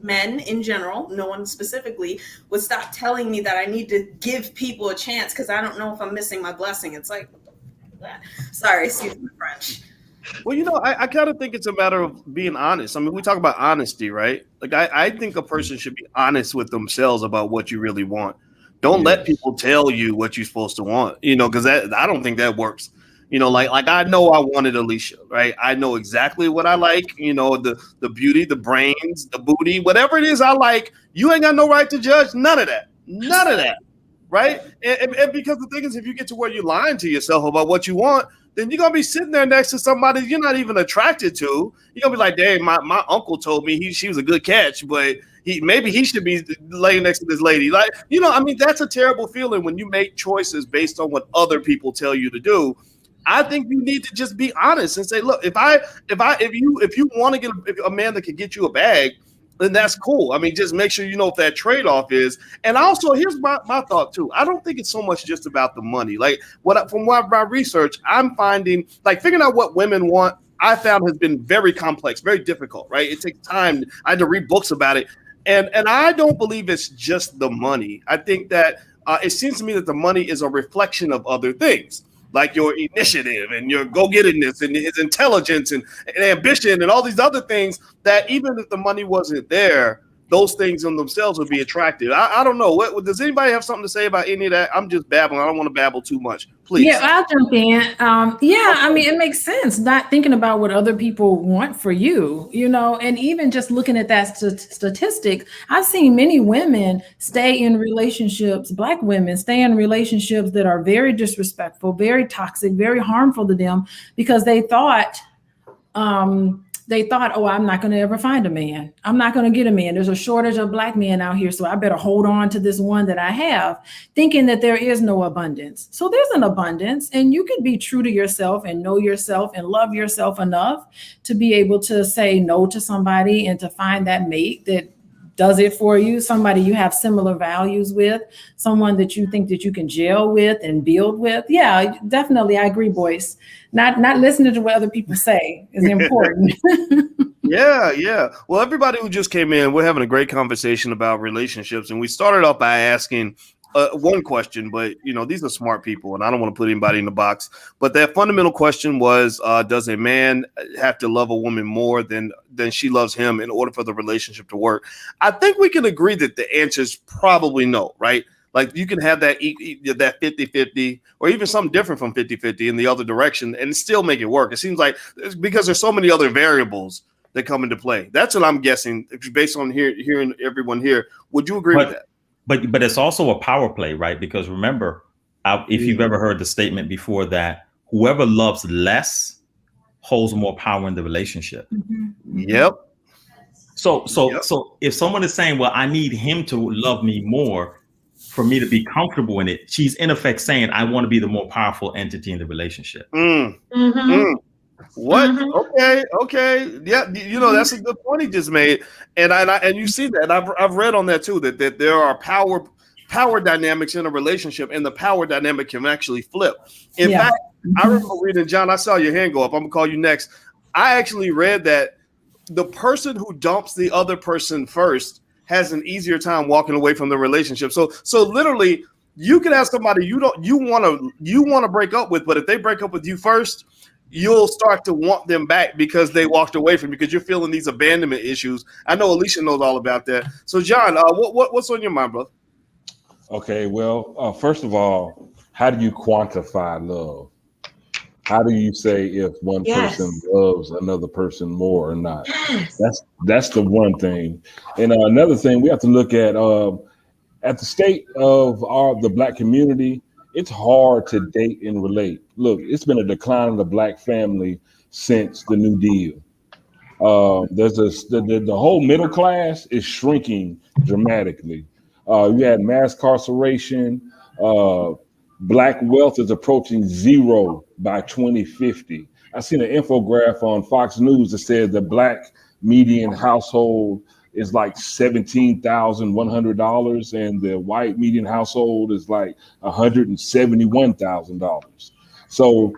men in general, no one specifically, would stop telling me that I need to give people a chance because I don't know if I'm missing my blessing. It's like, what the fuck is that? Sorry, excuse my French. Well, I kind of think it's a matter of being honest. I mean, we talk about honesty, right? Like, I think a person should be honest with themselves about what you really want. Don't let people tell you what you're supposed to want, because I don't think that works. Like I know I wanted Alicia, right? I know exactly what I like, the beauty, the brains, the booty, whatever it is I like. You ain't got no right to judge none of that. Right? And because the thing is, if you get to where you're lying to yourself about what you want, then you're going to be sitting there next to somebody you're not even attracted to. You're going to be like, dang, my uncle told me she was a good catch, but maybe he should be laying next to this lady. Like, that's a terrible feeling when you make choices based on what other people tell you to do. I think you need to just be honest and say, look, if you want to get a man that can get you a bag, then that's cool. I mean, just make sure you know what that trade-off is. And also, here's my thought too. I don't think it's so much just about the money. Like from my research, I'm finding like figuring out what women want, I found has been very complex, very difficult, right? It takes time. I had to read books about it. And I don't believe it's just the money. I think that it seems to me that the money is a reflection of other things, like your initiative and your go-gettedness and his intelligence and ambition and all these other things that even if the money wasn't there, those things in themselves would be attractive. I don't know. What does anybody have something to say about any of that? I'm just babbling. I don't want to babble too much. Please. Yeah, I'll jump in. I mean, it makes sense not thinking about what other people want for you, and even just looking at that statistic, I've seen many women stay in relationships, Black women stay in relationships that are very disrespectful, very toxic, very harmful to them because they thought, oh, I'm not going to ever find a man. I'm not going to get a man. There's a shortage of Black men out here, so I better hold on to this one that I have, thinking that there is no abundance. So there's an abundance, and you can be true to yourself and know yourself and love yourself enough to be able to say no to somebody and to find that mate that does it for you, somebody you have similar values with, someone that you think that you can gel with and build with. Yeah, definitely. I agree, Boyce. Not listening to what other people say is important. Yeah. Well, everybody who just came in, we're having a great conversation about relationships. And we started off by asking one question, but these are smart people and I don't want to put anybody in the box. But that fundamental question was, does a man have to love a woman more than she loves him in order for the relationship to work? I think we can agree that the answer is probably no, right? Like you can have that 50-50 or even something different from 50-50 in the other direction and still make it work. It seems like because there's so many other variables that come into play. That's what I'm guessing based on hearing everyone here. Would you agree with that? But it's also a power play, right? Because remember, if you've ever heard the statement before that whoever loves less holds more power in the relationship. Mm-hmm. Yep. So if someone is saying, well, I need him to love me more for me to be comfortable in it, she's in effect saying, I want to be the more powerful entity in the relationship. What? Okay. Yeah, that's a good point he just made, and you see that. And I've read on that too that there are power dynamics in a relationship, and the power dynamic can actually flip. In fact, I remember reading, John. I saw your hand go up. I'm gonna call you next. I actually read that the person who dumps the other person first has an easier time walking away from the relationship. So literally, you can have somebody you want to break up with, but if they break up with you first, you'll start to want them back because they walked away from you because you're feeling these abandonment issues. I know Alicia knows all about that. So John, what's on your mind, brother? Okay, well, first of all, how do you quantify love? How do you say if one person loves another person more or not? That's the one thing. And another thing we have to look at the state of the Black community. It's hard to date and relate. Look, it's been a decline of the Black family since the New Deal. The whole middle class is shrinking dramatically. You had mass incarceration. Black wealth is approaching zero by 2050. I seen an infographic on Fox News that said the Black median household is like $17,100 and the white median household is like $171,000. So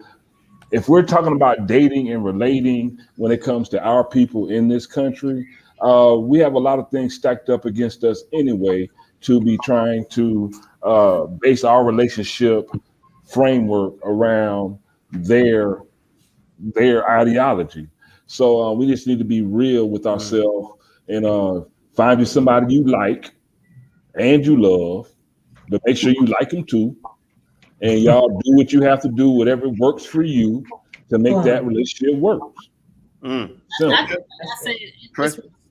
if we're talking about dating and relating when it comes to our people in this country, we have a lot of things stacked up against us anyway to be trying to base our relationship framework around their ideology. So we just need to be real with ourselves and find you somebody you like and you love, but make sure you like them too. And y'all do what you have to do, whatever works for you to make that relationship work. I said it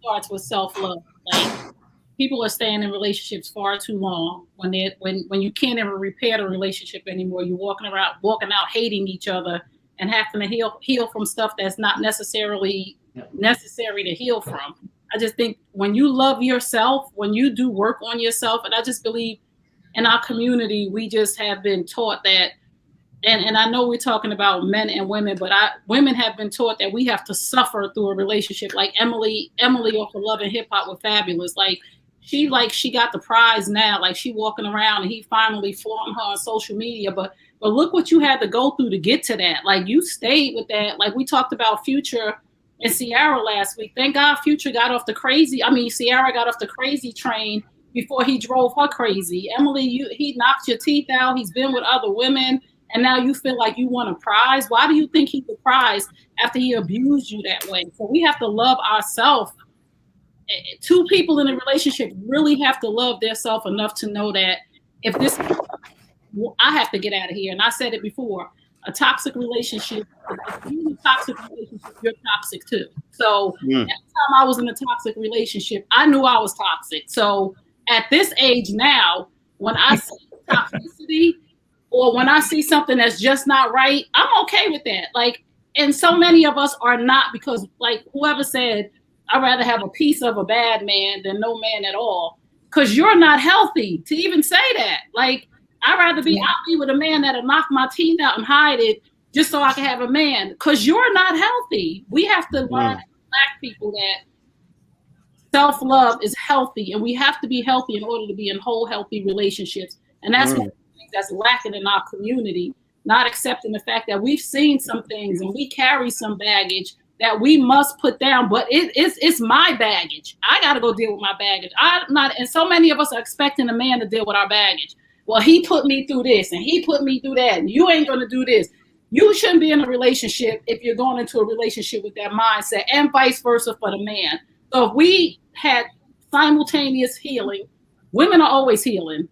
starts with self-love. Like people are staying in relationships far too long when you can't ever repair the relationship anymore. You're walking out hating each other and having to heal from stuff that's not necessarily necessary to heal from. I just think when you love yourself, when you do work on yourself, and I just believe in our community, we just have been taught that, and I know we're talking about men and women, but women have been taught that we have to suffer through a relationship. Like Emily off of Love and Hip Hop with Fabulous. She got the prize now. Like she walking around and he finally flaunting her on social media. But look what you had to go through to get to that. Like you stayed with that. Like we talked about Future and Ciara last week. Thank God Ciara got off the crazy train before he drove her crazy. Emily, he knocked your teeth out. He's been with other women. And now you feel like you want a prize. Why do you think he's a prize after he abused you that way? So we have to love ourselves. Two people in a relationship really have to love themselves enough to know that if this, I have to get out of here. And I said it before, a toxic relationship, if you're in a toxic relationship, you're toxic too. So every time I was in a toxic relationship, I knew I was toxic. So at this age now, when I see toxicity or when I see something that's just not right, I'm okay with that. Like, and so many of us are not, because like whoever said, I'd rather have a piece of a bad man than no man at all. Because you're not healthy to even say that. Like, I'd rather be with a man that'll knock my teeth out and hide it just so I can have a man. Because you're not healthy. We have to learn as Black people that Self-love is healthy, and we have to be healthy in order to be in whole, healthy relationships. And that's one of the things that's lacking in our community, not accepting the fact that we've seen some things and we carry some baggage that we must put down. But it's my baggage. I got to go deal with my baggage. I'm not, and so many of us are expecting a man to deal with our baggage. Well, he put me through this and he put me through that, and you ain't going to do this. You shouldn't be in a relationship if you're going into a relationship with that mindset, and vice versa for the man. So if we had simultaneous healing, women are always healing,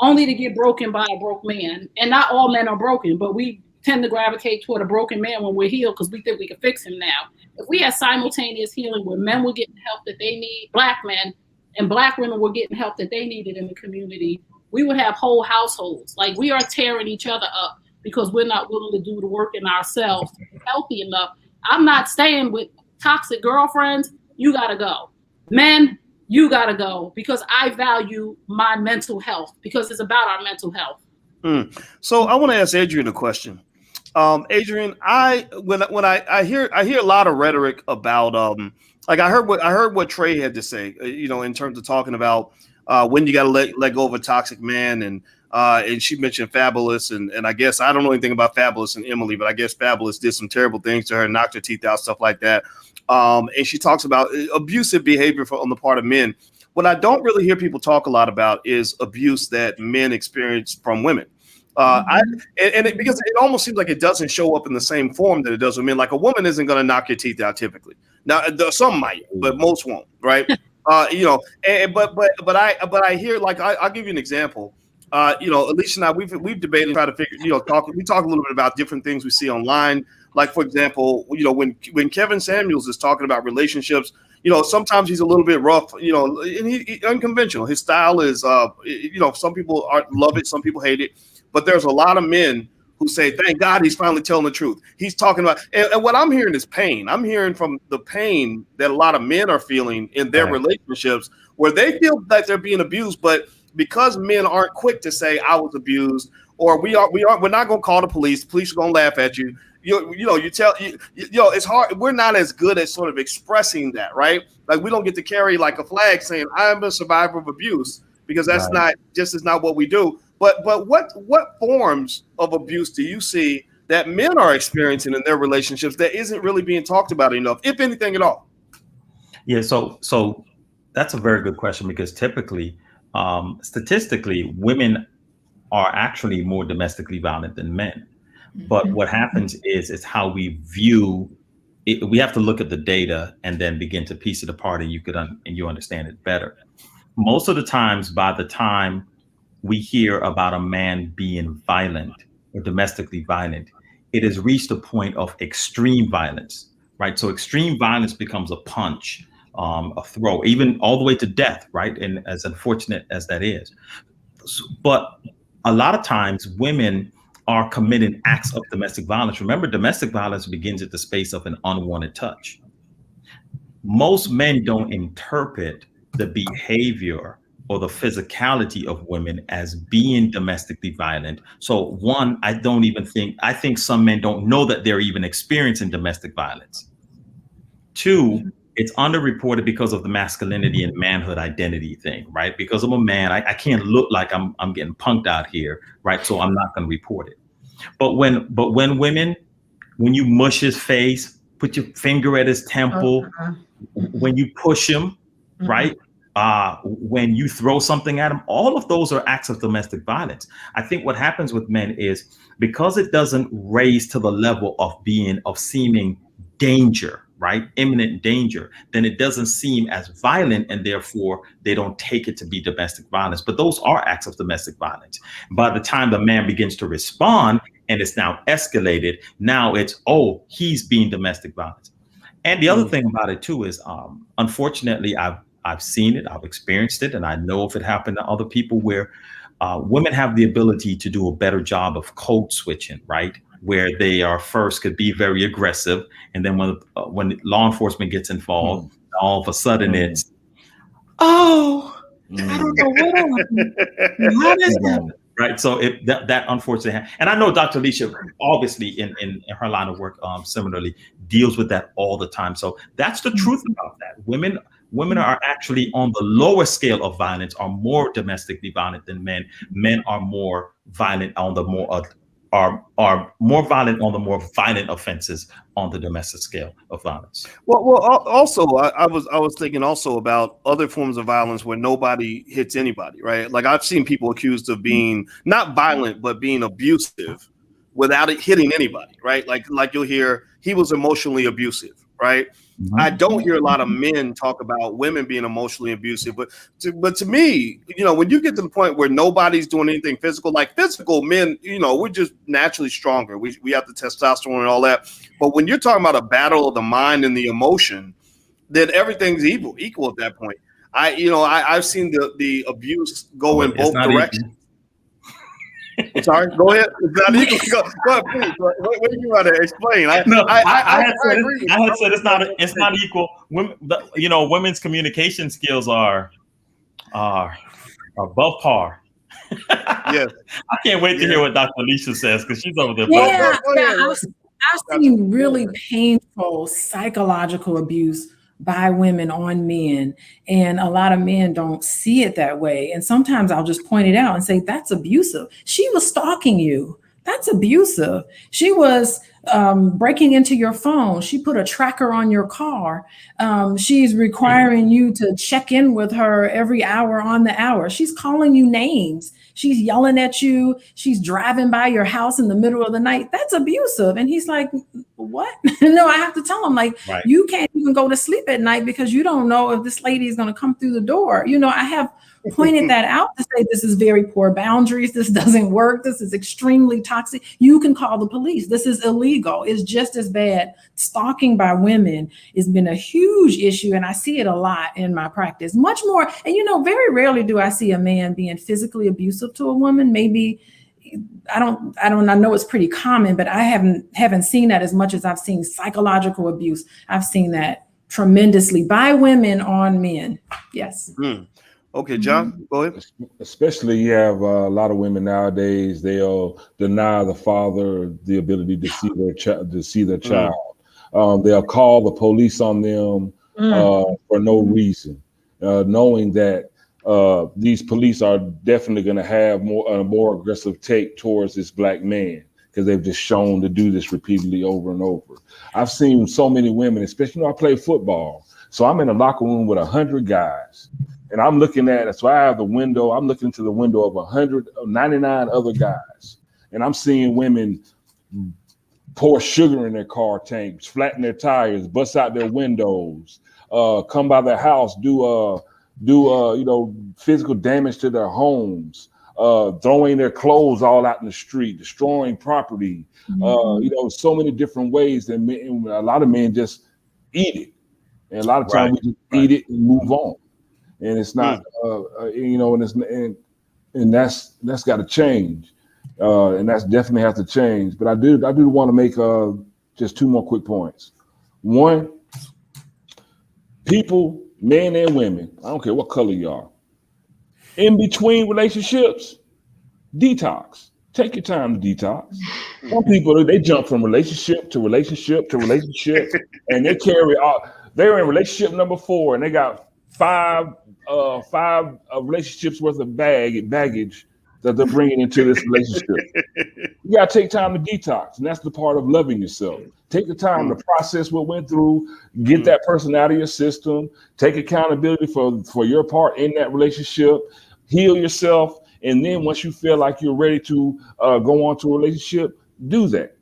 only to get broken by a broke man. And not all men are broken, but we tend to gravitate toward a broken man when we're healed because we think we can fix him now. If we had simultaneous healing where men were getting help that they need, black men, and black women were getting help that they needed in the community, we would have whole households. Like, we are tearing each other up because we're not willing to do the work in ourselves to be healthy enough. I'm not staying with toxic girlfriends. You got to go. Men, you got to go, because I value my mental health, because it's about our mental health. So I want to ask Adrian a question. Adrian, when I hear a lot of rhetoric about like I heard what Trey had to say, in terms of talking about when you got to let go of a toxic man, and she mentioned Fabulous, and I guess I don't know anything about Fabulous and Emily, but I guess Fabulous did some terrible things to her, knocked her teeth out, stuff like that. And she talks about abusive behavior on the part of men. What I don't really hear people talk a lot about is abuse that men experience from women. Because it almost seems like it doesn't show up in the same form that it does with men. Like, a woman isn't going to knock your teeth out typically. Now, some might, but most won't, right? But I hear, like, I'll give you an example. Alicia and I, we've debated and tried to figure, we talk a little bit about different things we see online. Like, for example, when Kevin Samuels is talking about relationships, sometimes he's a little bit rough, and he unconventional. His style is, some people love it, some people hate it, but there's a lot of men who say, thank God he's finally telling the truth. He's talking about, and what I'm hearing is pain. I'm hearing from the pain that a lot of men are feeling in their relationships, where they feel that they're being abused, but because men aren't quick to say I was abused, or we're not going to call the police. Police are going to laugh at you. It's hard. We're not as good at sort of expressing that, right? Like, we don't get to carry like a flag saying I'm a survivor of abuse, because that's not what we do. But what forms of abuse do you see that men are experiencing in their relationships that isn't really being talked about enough, if anything at all? Yeah, so that's a very good question, because typically, statistically, women are actually more domestically violent than men. But what happens is how we view it. We have to look at the data and then begin to piece it apart, and you understand it better. Most of the times, by the time we hear about a man being violent or domestically violent, it has reached a point of extreme violence, right? So extreme violence becomes a punch, a throw, even all the way to death, right? And as unfortunate as that is, but a lot of times women are committing acts of domestic violence. Remember, domestic violence begins at the space of an unwanted touch. Most men don't interpret the behavior or the physicality of women as being domestically violent. So one, I think some men don't know that they're even experiencing domestic violence. Two, it's underreported because of the masculinity and manhood identity thing, right? Because I'm a man, I can't look like I'm getting punked out here, right? So I'm not going to report it. But when you mush his face, put your finger at his temple, when you push him, right? When you throw something at him, all of those are acts of domestic violence. I think what happens with men is, because it doesn't raise to the level of seeming danger, right? Imminent danger, then it doesn't seem as violent, and therefore they don't take it to be domestic violence. But those are acts of domestic violence. By the time the man begins to respond and it's now escalated, now it's, oh, he's being domestic violence. And the other thing about it too is, unfortunately, I've seen it, I've experienced it, and I know if it happened to other people, where women have the ability to do a better job of code switching, right? Where they are first could be very aggressive, and then when law enforcement gets involved, all of a sudden it's, I don't know what happened. How does that? Right. So that unfortunately, and I know Dr. Alicia, obviously in her line of work, similarly deals with that all the time. So that's the truth about that. Women women are actually on the lower scale of violence, are more domestically violent than men. Men are more violent on the more violent on the more violent offenses on the domestic scale of violence. Also, I was thinking also about other forms of violence where nobody hits anybody, right? Like I've seen people accused of being not violent but being abusive without it hitting anybody, right? Like you'll hear he was emotionally abusive, right? Mm-hmm. I don't hear a lot of men talk about women being emotionally abusive, but to me, when you get to the point where nobody's doing anything physical, like physical men, we're just naturally stronger. We have the testosterone and all that. But when you're talking about a battle of the mind and the emotion, then everythings equal at that point. I've seen the abuse go in both directions. I'm sorry, go ahead. Go ahead, please. What do you want to explain? I had said it's not equal. Women, women's communication skills are above par. Yes. I can't wait to hear what Dr. Alicia says because she's over there. Yeah, I've seen really painful psychological abuse by women on men, and a lot of men don't see it that way. And sometimes I'll just point it out and say, that's abusive. She was stalking you. That's abusive. She was breaking into your phone. She put a tracker on your car. She's requiring you to check in with her every hour on the hour. She's calling you names. She's yelling at you. She's driving by your house in the middle of the night. That's abusive. And he's like, what? No, I have to tell him, like, right. You can't even go to sleep at night because you don't know if this lady is going to come through the door. I have pointed that out to say this is very poor boundaries. This doesn't work. This is extremely toxic. You can call the police. This is illegal. It's just as bad. Stalking by women has been a huge issue, and I see it a lot in my practice, much more. And very rarely do I see a man being physically abusive to a woman. Maybe I know it's pretty common, but I haven't seen that as much as I've seen psychological abuse. I've seen that tremendously by women on men. Yes. Okay, John, go ahead. Especially you have a lot of women nowadays, they'll deny the father the ability to see their child. They'll call the police on them for no reason, knowing that these police are definitely going to have a more aggressive take towards this black man because they've just shown to do this repeatedly over and over. I've seen so many women, especially I play football, so I'm in a locker room with 100 guys. And I'm looking at it. So I have the window. I'm looking into the window of 199 other guys. And I'm seeing women pour sugar in their car tanks, flatten their tires, bust out their windows, come by their house, do physical damage to their homes, throwing their clothes all out in the street, destroying property, so many different ways that men, a lot of men just eat it. And a lot of times we just eat it and move on. And it's not, and that's got to change, and that's definitely has to change. But I do want to make just two more quick points. One, people, men and women, I don't care what color you are, in between relationships, detox. Take your time to detox. Some people, they jump from relationship to relationship to relationship, and they carry out. They're in relationship number 4, and they got five relationships worth of baggage that they're bringing into this relationship. You gotta take time to detox, and that's the part of loving yourself. Take the time to process what went through, get that person out of your system, take accountability for your part in that relationship, heal yourself, and then once you feel like you're ready to go on to a relationship, do that.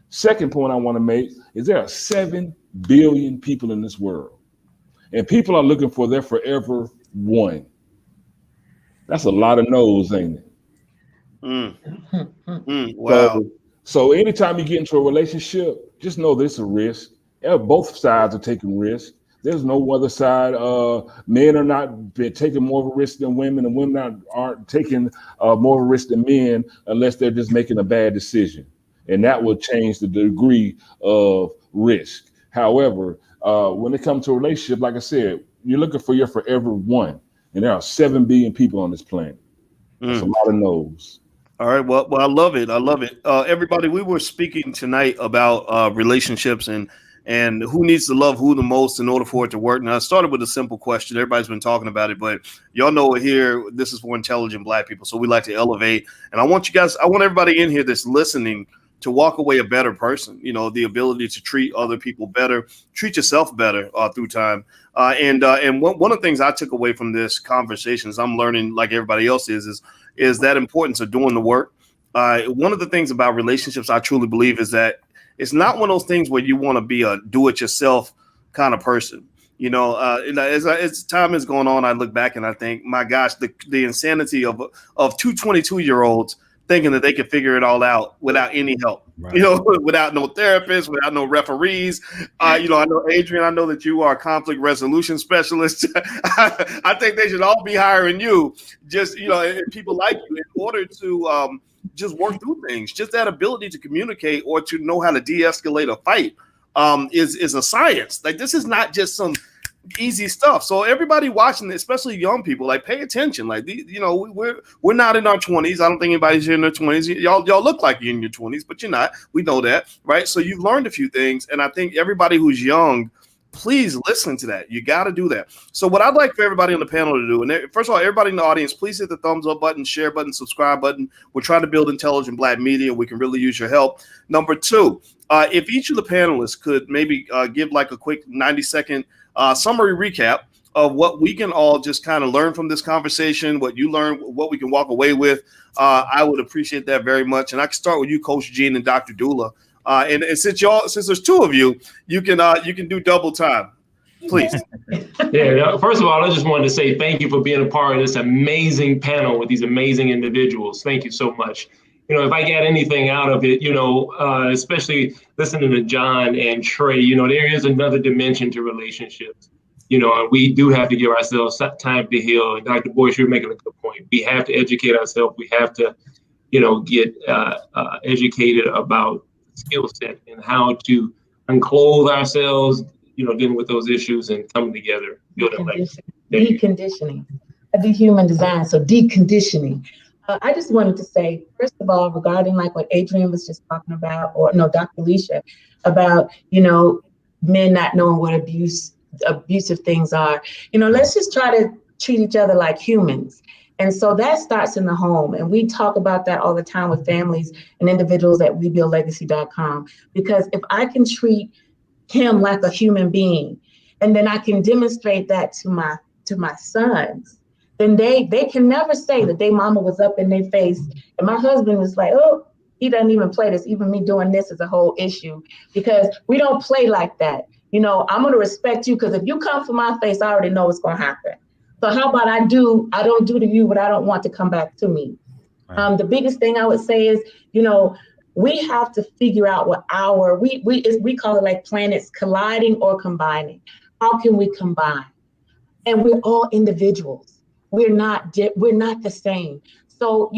Second point I want to make is there are 7 billion people in this world. And people are looking for their forever one. That's a lot of no's, ain't it? Wow. So anytime you get into a relationship, just know there's a risk. Both sides are taking risks. There's no other side. Men are not taking more of a risk than women, and women aren't taking more of a risk than men unless they're just making a bad decision. And that will change the degree of risk. However, when it comes to a relationship, like I said, you're looking for your forever one, and there are 7 billion people on this planet. That's a lot of no's. All right. Well, I love it. Everybody, we were speaking tonight about relationships and and who needs to love who the most in order for it to work. Now, I started with a simple question. Everybody's been talking about it, but y'all know here, this is for intelligent Black people. So we like to elevate. And I want everybody in here that's listening to walk away a better person, the ability to treat other people better, treat yourself better through time. And one of the things I took away from this conversation is I'm learning, like everybody else is that importance of doing the work. One of the things about relationships I truly believe is that it's not one of those things where you want to be a do-it-yourself kind of person. As time is going on, I look back and I think, my gosh, the insanity of two 22-year-olds thinking that they can figure it all out without any help, Right. without no therapist, without no referees. I know, Adrian, I know that you are a conflict resolution specialist. I think they should all be hiring you, just, people like you, in order to just work through things. Just that ability to communicate or to know how to de-escalate a fight is a science. Like, this is not just some easy stuff. So everybody watching, especially young people, like, pay attention. Like, we're not in our 20s. I don't think anybody's here in their 20s. Y'all look like you're in your 20s, but you're not. We know that, right? So you've learned a few things, and I think everybody who's young, please listen to that. You got to do that. So what I'd like for everybody on the panel to do, and first of all, everybody in the audience, please hit the thumbs up button, share button, subscribe button. We're trying to build intelligent Black media. We can really use your help. Number two, if each of the panelists could maybe give like a quick 90-second summary recap of what we can all just kind of learn from this conversation, what you learned, what we can walk away with. I would appreciate that very much. And I can start with you, Coach Gene and Dr. Dula. And since there's two of you, you can do double time, please. Yeah. First of all, I just wanted to say thank you for being a part of this amazing panel with these amazing individuals. Thank you so much. If I get anything out of it, especially listening to John and Trey, there is another dimension to relationships. And we do have to give ourselves time to heal. And Dr. Boyce, you're making a good point. We have to educate ourselves. We have to, get educated about skill set and how to unclothe ourselves, dealing with those issues and coming together. Deconditioning. I do human design, so deconditioning. I just wanted to say, first of all, regarding like what Adrian was just talking about, or no, Dr. Alicia, about, men not knowing what abusive things are. Let's just try to treat each other like humans. And so that starts in the home. And we talk about that all the time with families and individuals at rebuildlegacy.com. Because if I can treat him like a human being, and then I can demonstrate that to my sons, then they can never say that their mama was up in their face. And my husband was like, oh, he doesn't even play this. Even me doing this is a whole issue, because we don't play like that. I'm going to respect you, because if you come for my face, I already know what's going to happen. So how about I don't do to you what I don't want to come back to me. Right. The biggest thing I would say is, we have to figure out what we call it like planets colliding or combining. How can we combine? And we're all individuals. We're not the same. So,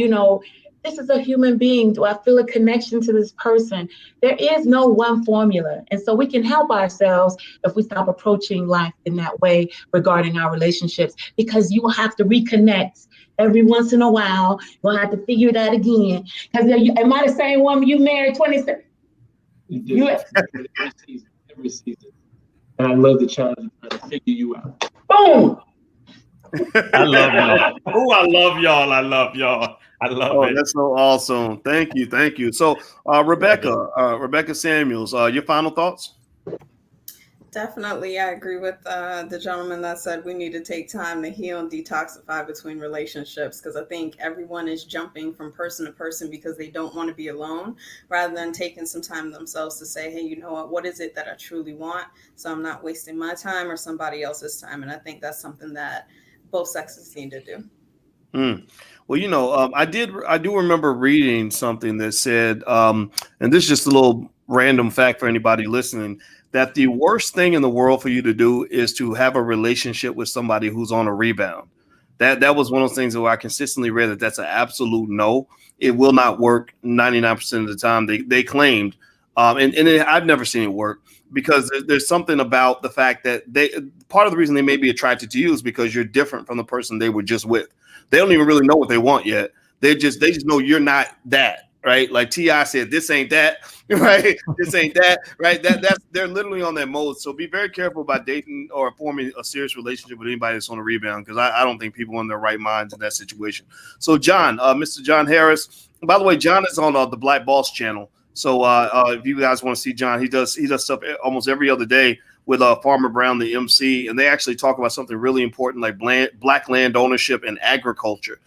this is a human being. Do I feel a connection to this person? There is no one formula. And so we can help ourselves if we stop approaching life in that way regarding our relationships, because you will have to reconnect every once in a while. You'll have to figure that again. Because am I the same woman you married 27? Every season. And I love the challenge of trying to figure you out. Boom! I love y'all. Oh, I love y'all. I love y'all. I love it. That's so awesome. Thank you. So, Rebecca Samuels, your final thoughts? Definitely, I agree with the gentleman that said we need to take time to heal and detoxify between relationships, because I think everyone is jumping from person to person because they don't want to be alone, rather than taking some time themselves to say, hey, you know what is it that I truly want? So I'm not wasting my time or somebody else's time. And I think that's something that both sexes need to do. Well, I do remember reading something that said, and this is just a little random fact for anybody listening, that the worst thing in the world for you to do is to have a relationship with somebody who's on a rebound. That was one of those things where I consistently read that's an absolute no. It will not work 99% of the time. They claimed, I've never seen it work, because there's something about the fact that part of the reason they may be attracted to you is because you're different from the person they were just with. They don't even really know what they want yet. They just know you're not that. right? Like T.I. said, this ain't that, right? This ain't that, right? That's they're literally on that mode. So be very careful about dating or forming a serious relationship with anybody that's on a rebound, because I don't think people are in their right minds in that situation. So John, Mr. John Harris, by the way, John is on the Black Boss channel. So if you guys want to see John, he does stuff almost every other day with Farmer Brown, the MC, and they actually talk about something really important like black land ownership and agriculture,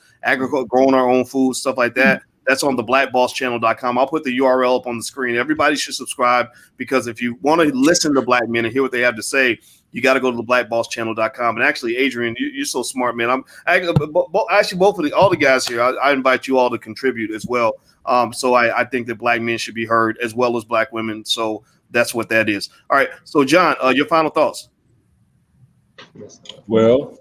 growing our own food, stuff like that. That's on the blackbosschannel.com. I'll put the URL up on the screen. Everybody should subscribe, because if you want to listen to black men and hear what they have to say, you got to go to the blackbosschannel.com. And actually, Adrian, you're so smart, man. Actually, both of all the guys here, I invite you all to contribute as well. So I think that black men should be heard as well as black women. So that's what that is. All right. So John, your final thoughts. Well,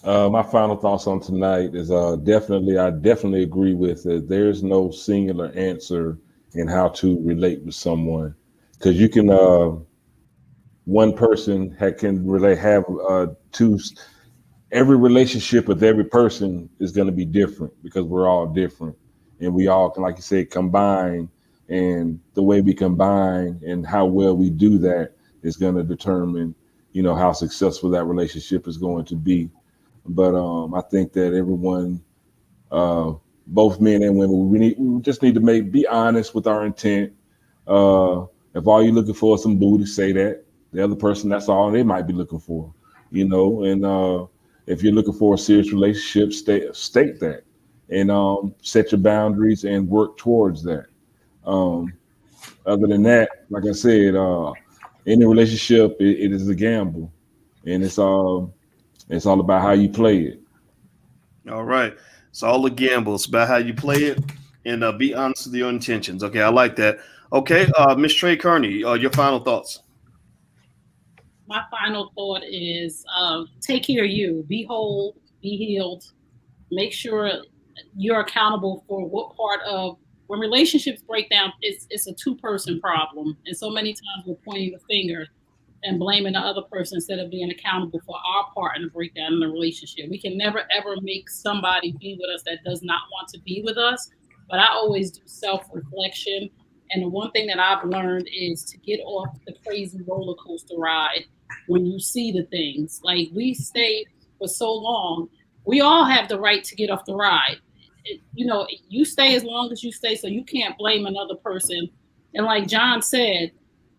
my final thoughts on tonight is I definitely agree with that. There's no singular answer in how to relate with someone, because you can one person can really have two. Every relationship with every person is going to be different, because we're all different, and we all can, like you said, combine. And the way we combine and how well we do that is going to determine, how successful that relationship is going to be. But I think that everyone, both men and women, we just need to be honest with our intent. If all you're looking for is some booty, say that. The other person, that's all they might be looking for, And if you're looking for a serious relationship, state that, and set your boundaries and work towards that. Other than that, like I said, any relationship, it is a gamble, and it's all about how you play it. All right. It's all a gamble. It's about how you play it, and be honest with your intentions. Okay. I like that. Okay. Ms. Trey Kearney, your final thoughts. My final thought is take care of you. Be whole, be healed. Make sure you're accountable for what part of when relationships break down, it's a two-person problem. And so many times we're pointing the finger and blaming the other person instead of being accountable for our part in the breakdown in the relationship. We can never, ever make somebody be with us that does not want to be with us. But I always do self-reflection. And the one thing that I've learned is to get off the crazy roller coaster ride when you see the things. Like, we stayed for so long. We all have the right to get off the ride. You stay as long as you stay, so you can't blame another person. And like John said,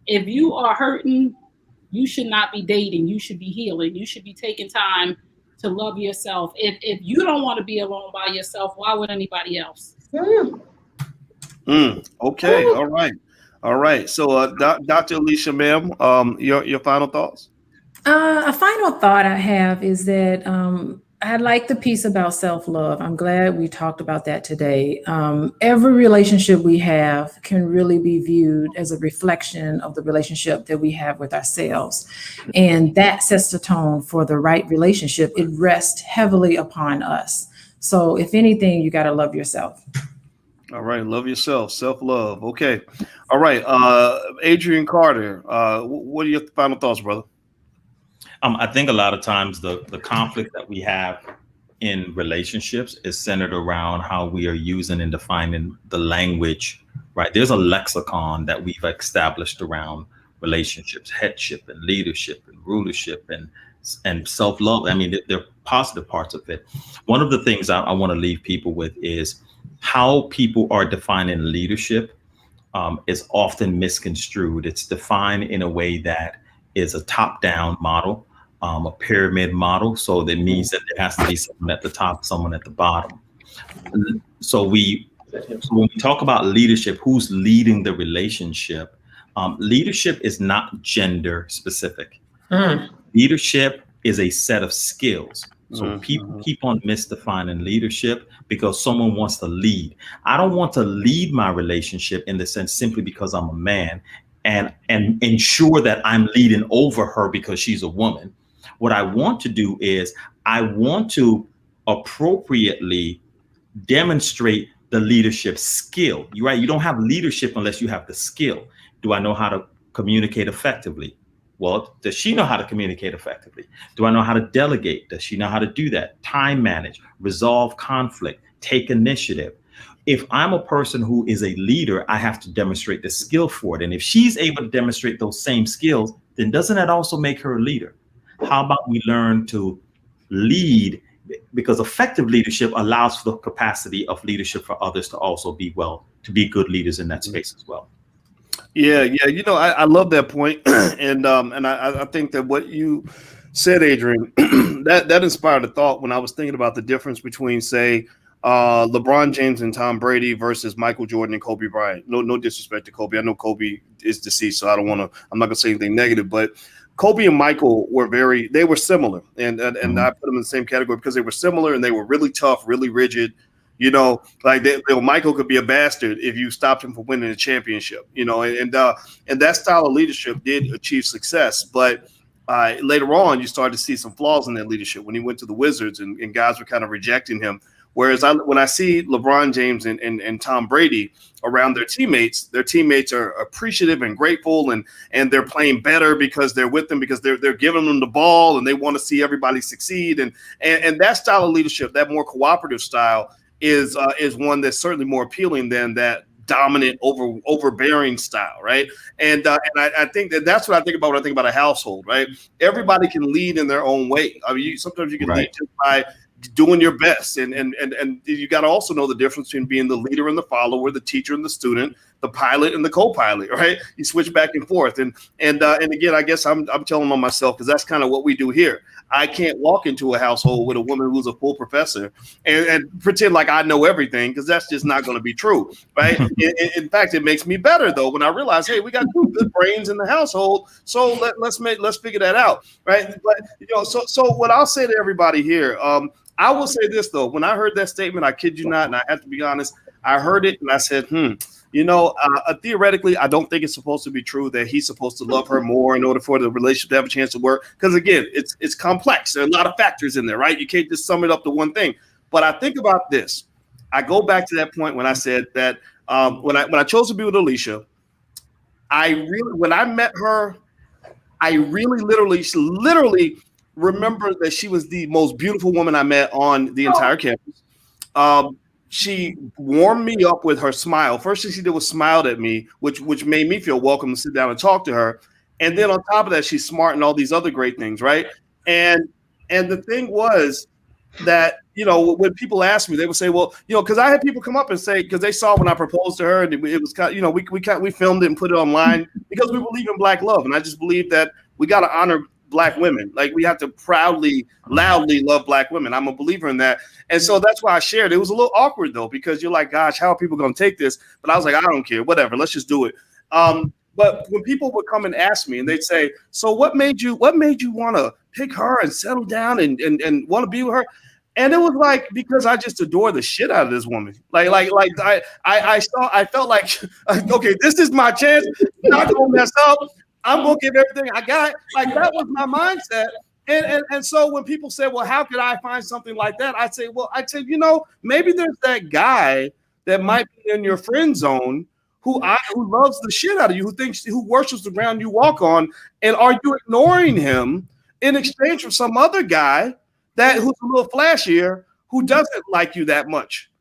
if you are hurting, you should not be dating. You should be healing. You should be taking time to love yourself. If you don't want to be alone by yourself, why would anybody else? Okay. All right. So, Dr. Alicia, ma'am, your final thoughts? A final thought I have is that I like the piece about self-love. I'm glad we talked about that today. Every relationship we have can really be viewed as a reflection of the relationship that we have with ourselves. And that sets the tone for the right relationship. It rests heavily upon us. So if anything, you got to love yourself. All right. Love yourself. Self-love. Okay. All right. Adrian Carter, what are your final thoughts, brother? I think a lot of times the conflict that we have in relationships is centered around how we are using and defining the language, right? There's a lexicon that we've established around relationships, headship and leadership and rulership and self-love. I mean, they're positive parts of it. One of the things I want to leave people with is how people are defining leadership is often misconstrued. It's defined in a way that is a top-down model, a pyramid model. So that means that there has to be someone at the top, someone at the bottom. So when we talk about leadership, who's leading the relationship? Leadership is not gender specific. Leadership is a set of skills. So people keep on misdefining leadership because someone wants to lead. I don't want to lead my relationship in the sense simply because I'm a man and ensure that I'm leading over her because she's a woman. What I want to do is I want to appropriately demonstrate the leadership skill. You're right. You don't have leadership unless you have the skill. Do I know how to communicate effectively? Well, does she know how to communicate effectively? Do I know how to delegate? Does she know how to do that? Time manage, resolve conflict, take initiative. if I'm a person who is a leader, I have to demonstrate the skill for it. And if she's able to demonstrate those same skills, then doesn't that also make her a leader? How about we learn to lead? Because effective leadership allows for the capacity of leadership for others to also be good leaders in that space as well. Yeah. You know, I love that point. And I think that what you said, Adrian, that inspired a thought when I was thinking about the difference between, say, LeBron James and Tom Brady versus Michael Jordan and Kobe Bryant. No disrespect to Kobe. I know Kobe is deceased, so I'm not gonna say anything negative, but Kobe and Michael they were similar. And I put them in the same category because they were similar and they were really tough, really rigid. You know, like Michael could be a bastard if you stopped him from winning a championship, you know, and that style of leadership did achieve success. But later on, you started to see some flaws in that leadership when he went to the Wizards and guys were kind of rejecting him. Whereas when I see LeBron James and Tom Brady around their teammates are appreciative and grateful, and they're playing better because they're with them, because they're giving them the ball and they want to see everybody succeed. And that style of leadership, that more cooperative style, is one that's certainly more appealing than that dominant, overbearing style, right? And I think that's what I think about when I think about a household, right? Everybody can lead in their own way. I mean, sometimes you can lead just by doing your best, and you got to also know the difference between being the leader and the follower, the teacher and the student, the pilot and the co-pilot, right? You switch back and forth, and again, I guess I'm telling on myself, because that's kind of what we do here. I can't walk into a household with a woman who's a full professor and pretend like I know everything, because that's just not going to be true, right? In fact, it makes me better though when I realize, hey, we got two good brains in the household, so let's figure that out, right? But you know, so what I'll say to everybody here, I will say this though, when I heard that statement, I kid you not, and I have to be honest, I heard it and I said, you know, theoretically, I don't think it's supposed to be true that he's supposed to love her more in order for the relationship to have a chance to work. Because again, it's complex. There are a lot of factors in there, right? You can't just sum it up to one thing. But I think about this. I go back to that point when I said that when I chose to be with Alicia, when I met her, I really literally remember that she was the most beautiful woman I met on the entire campus. She warmed me up with her smile. First thing she did was smiled at me, which made me feel welcome to sit down and talk to her. And then on top of that, she's smart and all these other great things, right? And the thing was that, you know, when people ask me, they would say, well, you know, because I had people come up and say, because they saw when I proposed to her, and it was kind of, you know, we filmed it and put it online because we believe in Black love, and I just believe that we got to honor Black women. Like, we have to proudly, loudly love Black women. I'm a believer in that. And so that's why I shared. It was a little awkward though, because you're like, gosh, how are people going to take this? But I was like, I don't care, whatever, let's just do it. But when people would come and ask me and they'd say, so what made you want to pick her and settle down and want to be with her? And it was like, because I just adore the shit out of this woman. I felt like, okay, this is my chance. I'm not gonna mess up. I'm gonna give everything I got. Like, that was my mindset. And so when people say, well, how could I find something like that? I'd say, you know, maybe there's that guy that might be in your friend zone who loves the shit out of you, who worships the ground you walk on. And are you ignoring him in exchange for some other guy who's a little flashier, who doesn't like you that much?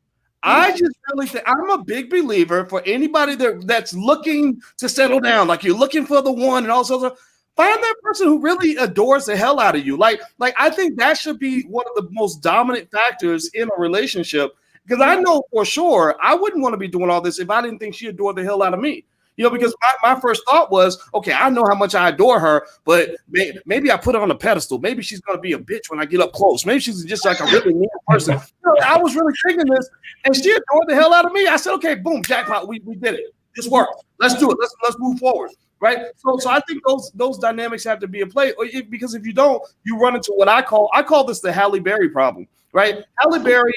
I just really think, I'm a big believer for anybody that's looking to settle down, like you're looking for the one and all sorts. Find that person who really adores the hell out of you. Like I think that should be one of the most dominant factors in a relationship, because I know for sure I wouldn't want to be doing all this if I didn't think she adored the hell out of me. You know, because my first thought was, okay, I know how much I adore her, but maybe I put her on a pedestal. Maybe she's going to be a bitch when I get up close. Maybe she's just like a really mean person. You know, I was really thinking this, and she adored the hell out of me. I said, okay, boom, jackpot, we did it. This worked. Let's do it. Let's move forward. Right. So I think those dynamics have to be in play, because if you don't, you run into what I call this the Halle Berry problem. Right. Halle Berry,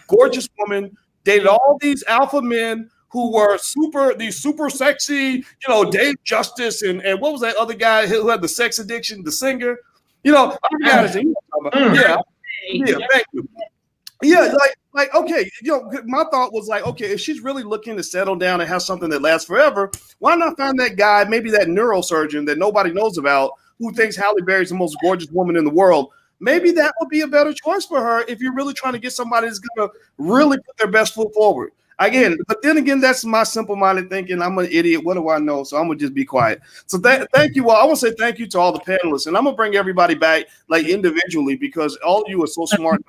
gorgeous woman, dated all these alpha men who were super sexy, you know, Dave Justice and what was that other guy who had the sex addiction, the singer? You know, thank you. Yeah, like okay, you know, my thought was like, okay, if she's really looking to settle down and have something that lasts forever, why not find that guy, maybe that neurosurgeon that nobody knows about, who thinks Halle Berry's the most gorgeous woman in the world? Maybe that would be a better choice for her if you're really trying to get somebody that's going to really put their best foot forward. Again, but then again, that's my simple-minded thinking. I'm an idiot. What do I know? So I'm gonna just be quiet. So thank you all. I want to say thank you to all the panelists, and I'm gonna bring everybody back like individually because all of you are so smart.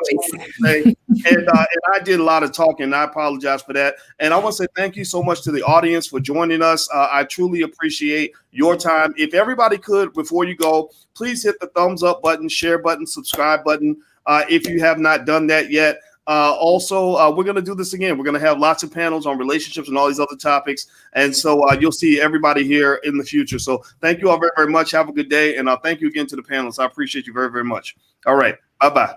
And I did a lot of talking. I apologize for that. And I want to say thank you so much to the audience for joining us. I truly appreciate your time. If everybody could, before you go, please hit the thumbs up button, share button, subscribe button if you have not done that yet. Also, we're going to do this again. We're going to have lots of panels on relationships and all these other topics. And so you'll see everybody here in the future. So thank you all very, very much. Have a good day. And thank you again to the panelists. I appreciate you very, very much. All right. Bye-bye.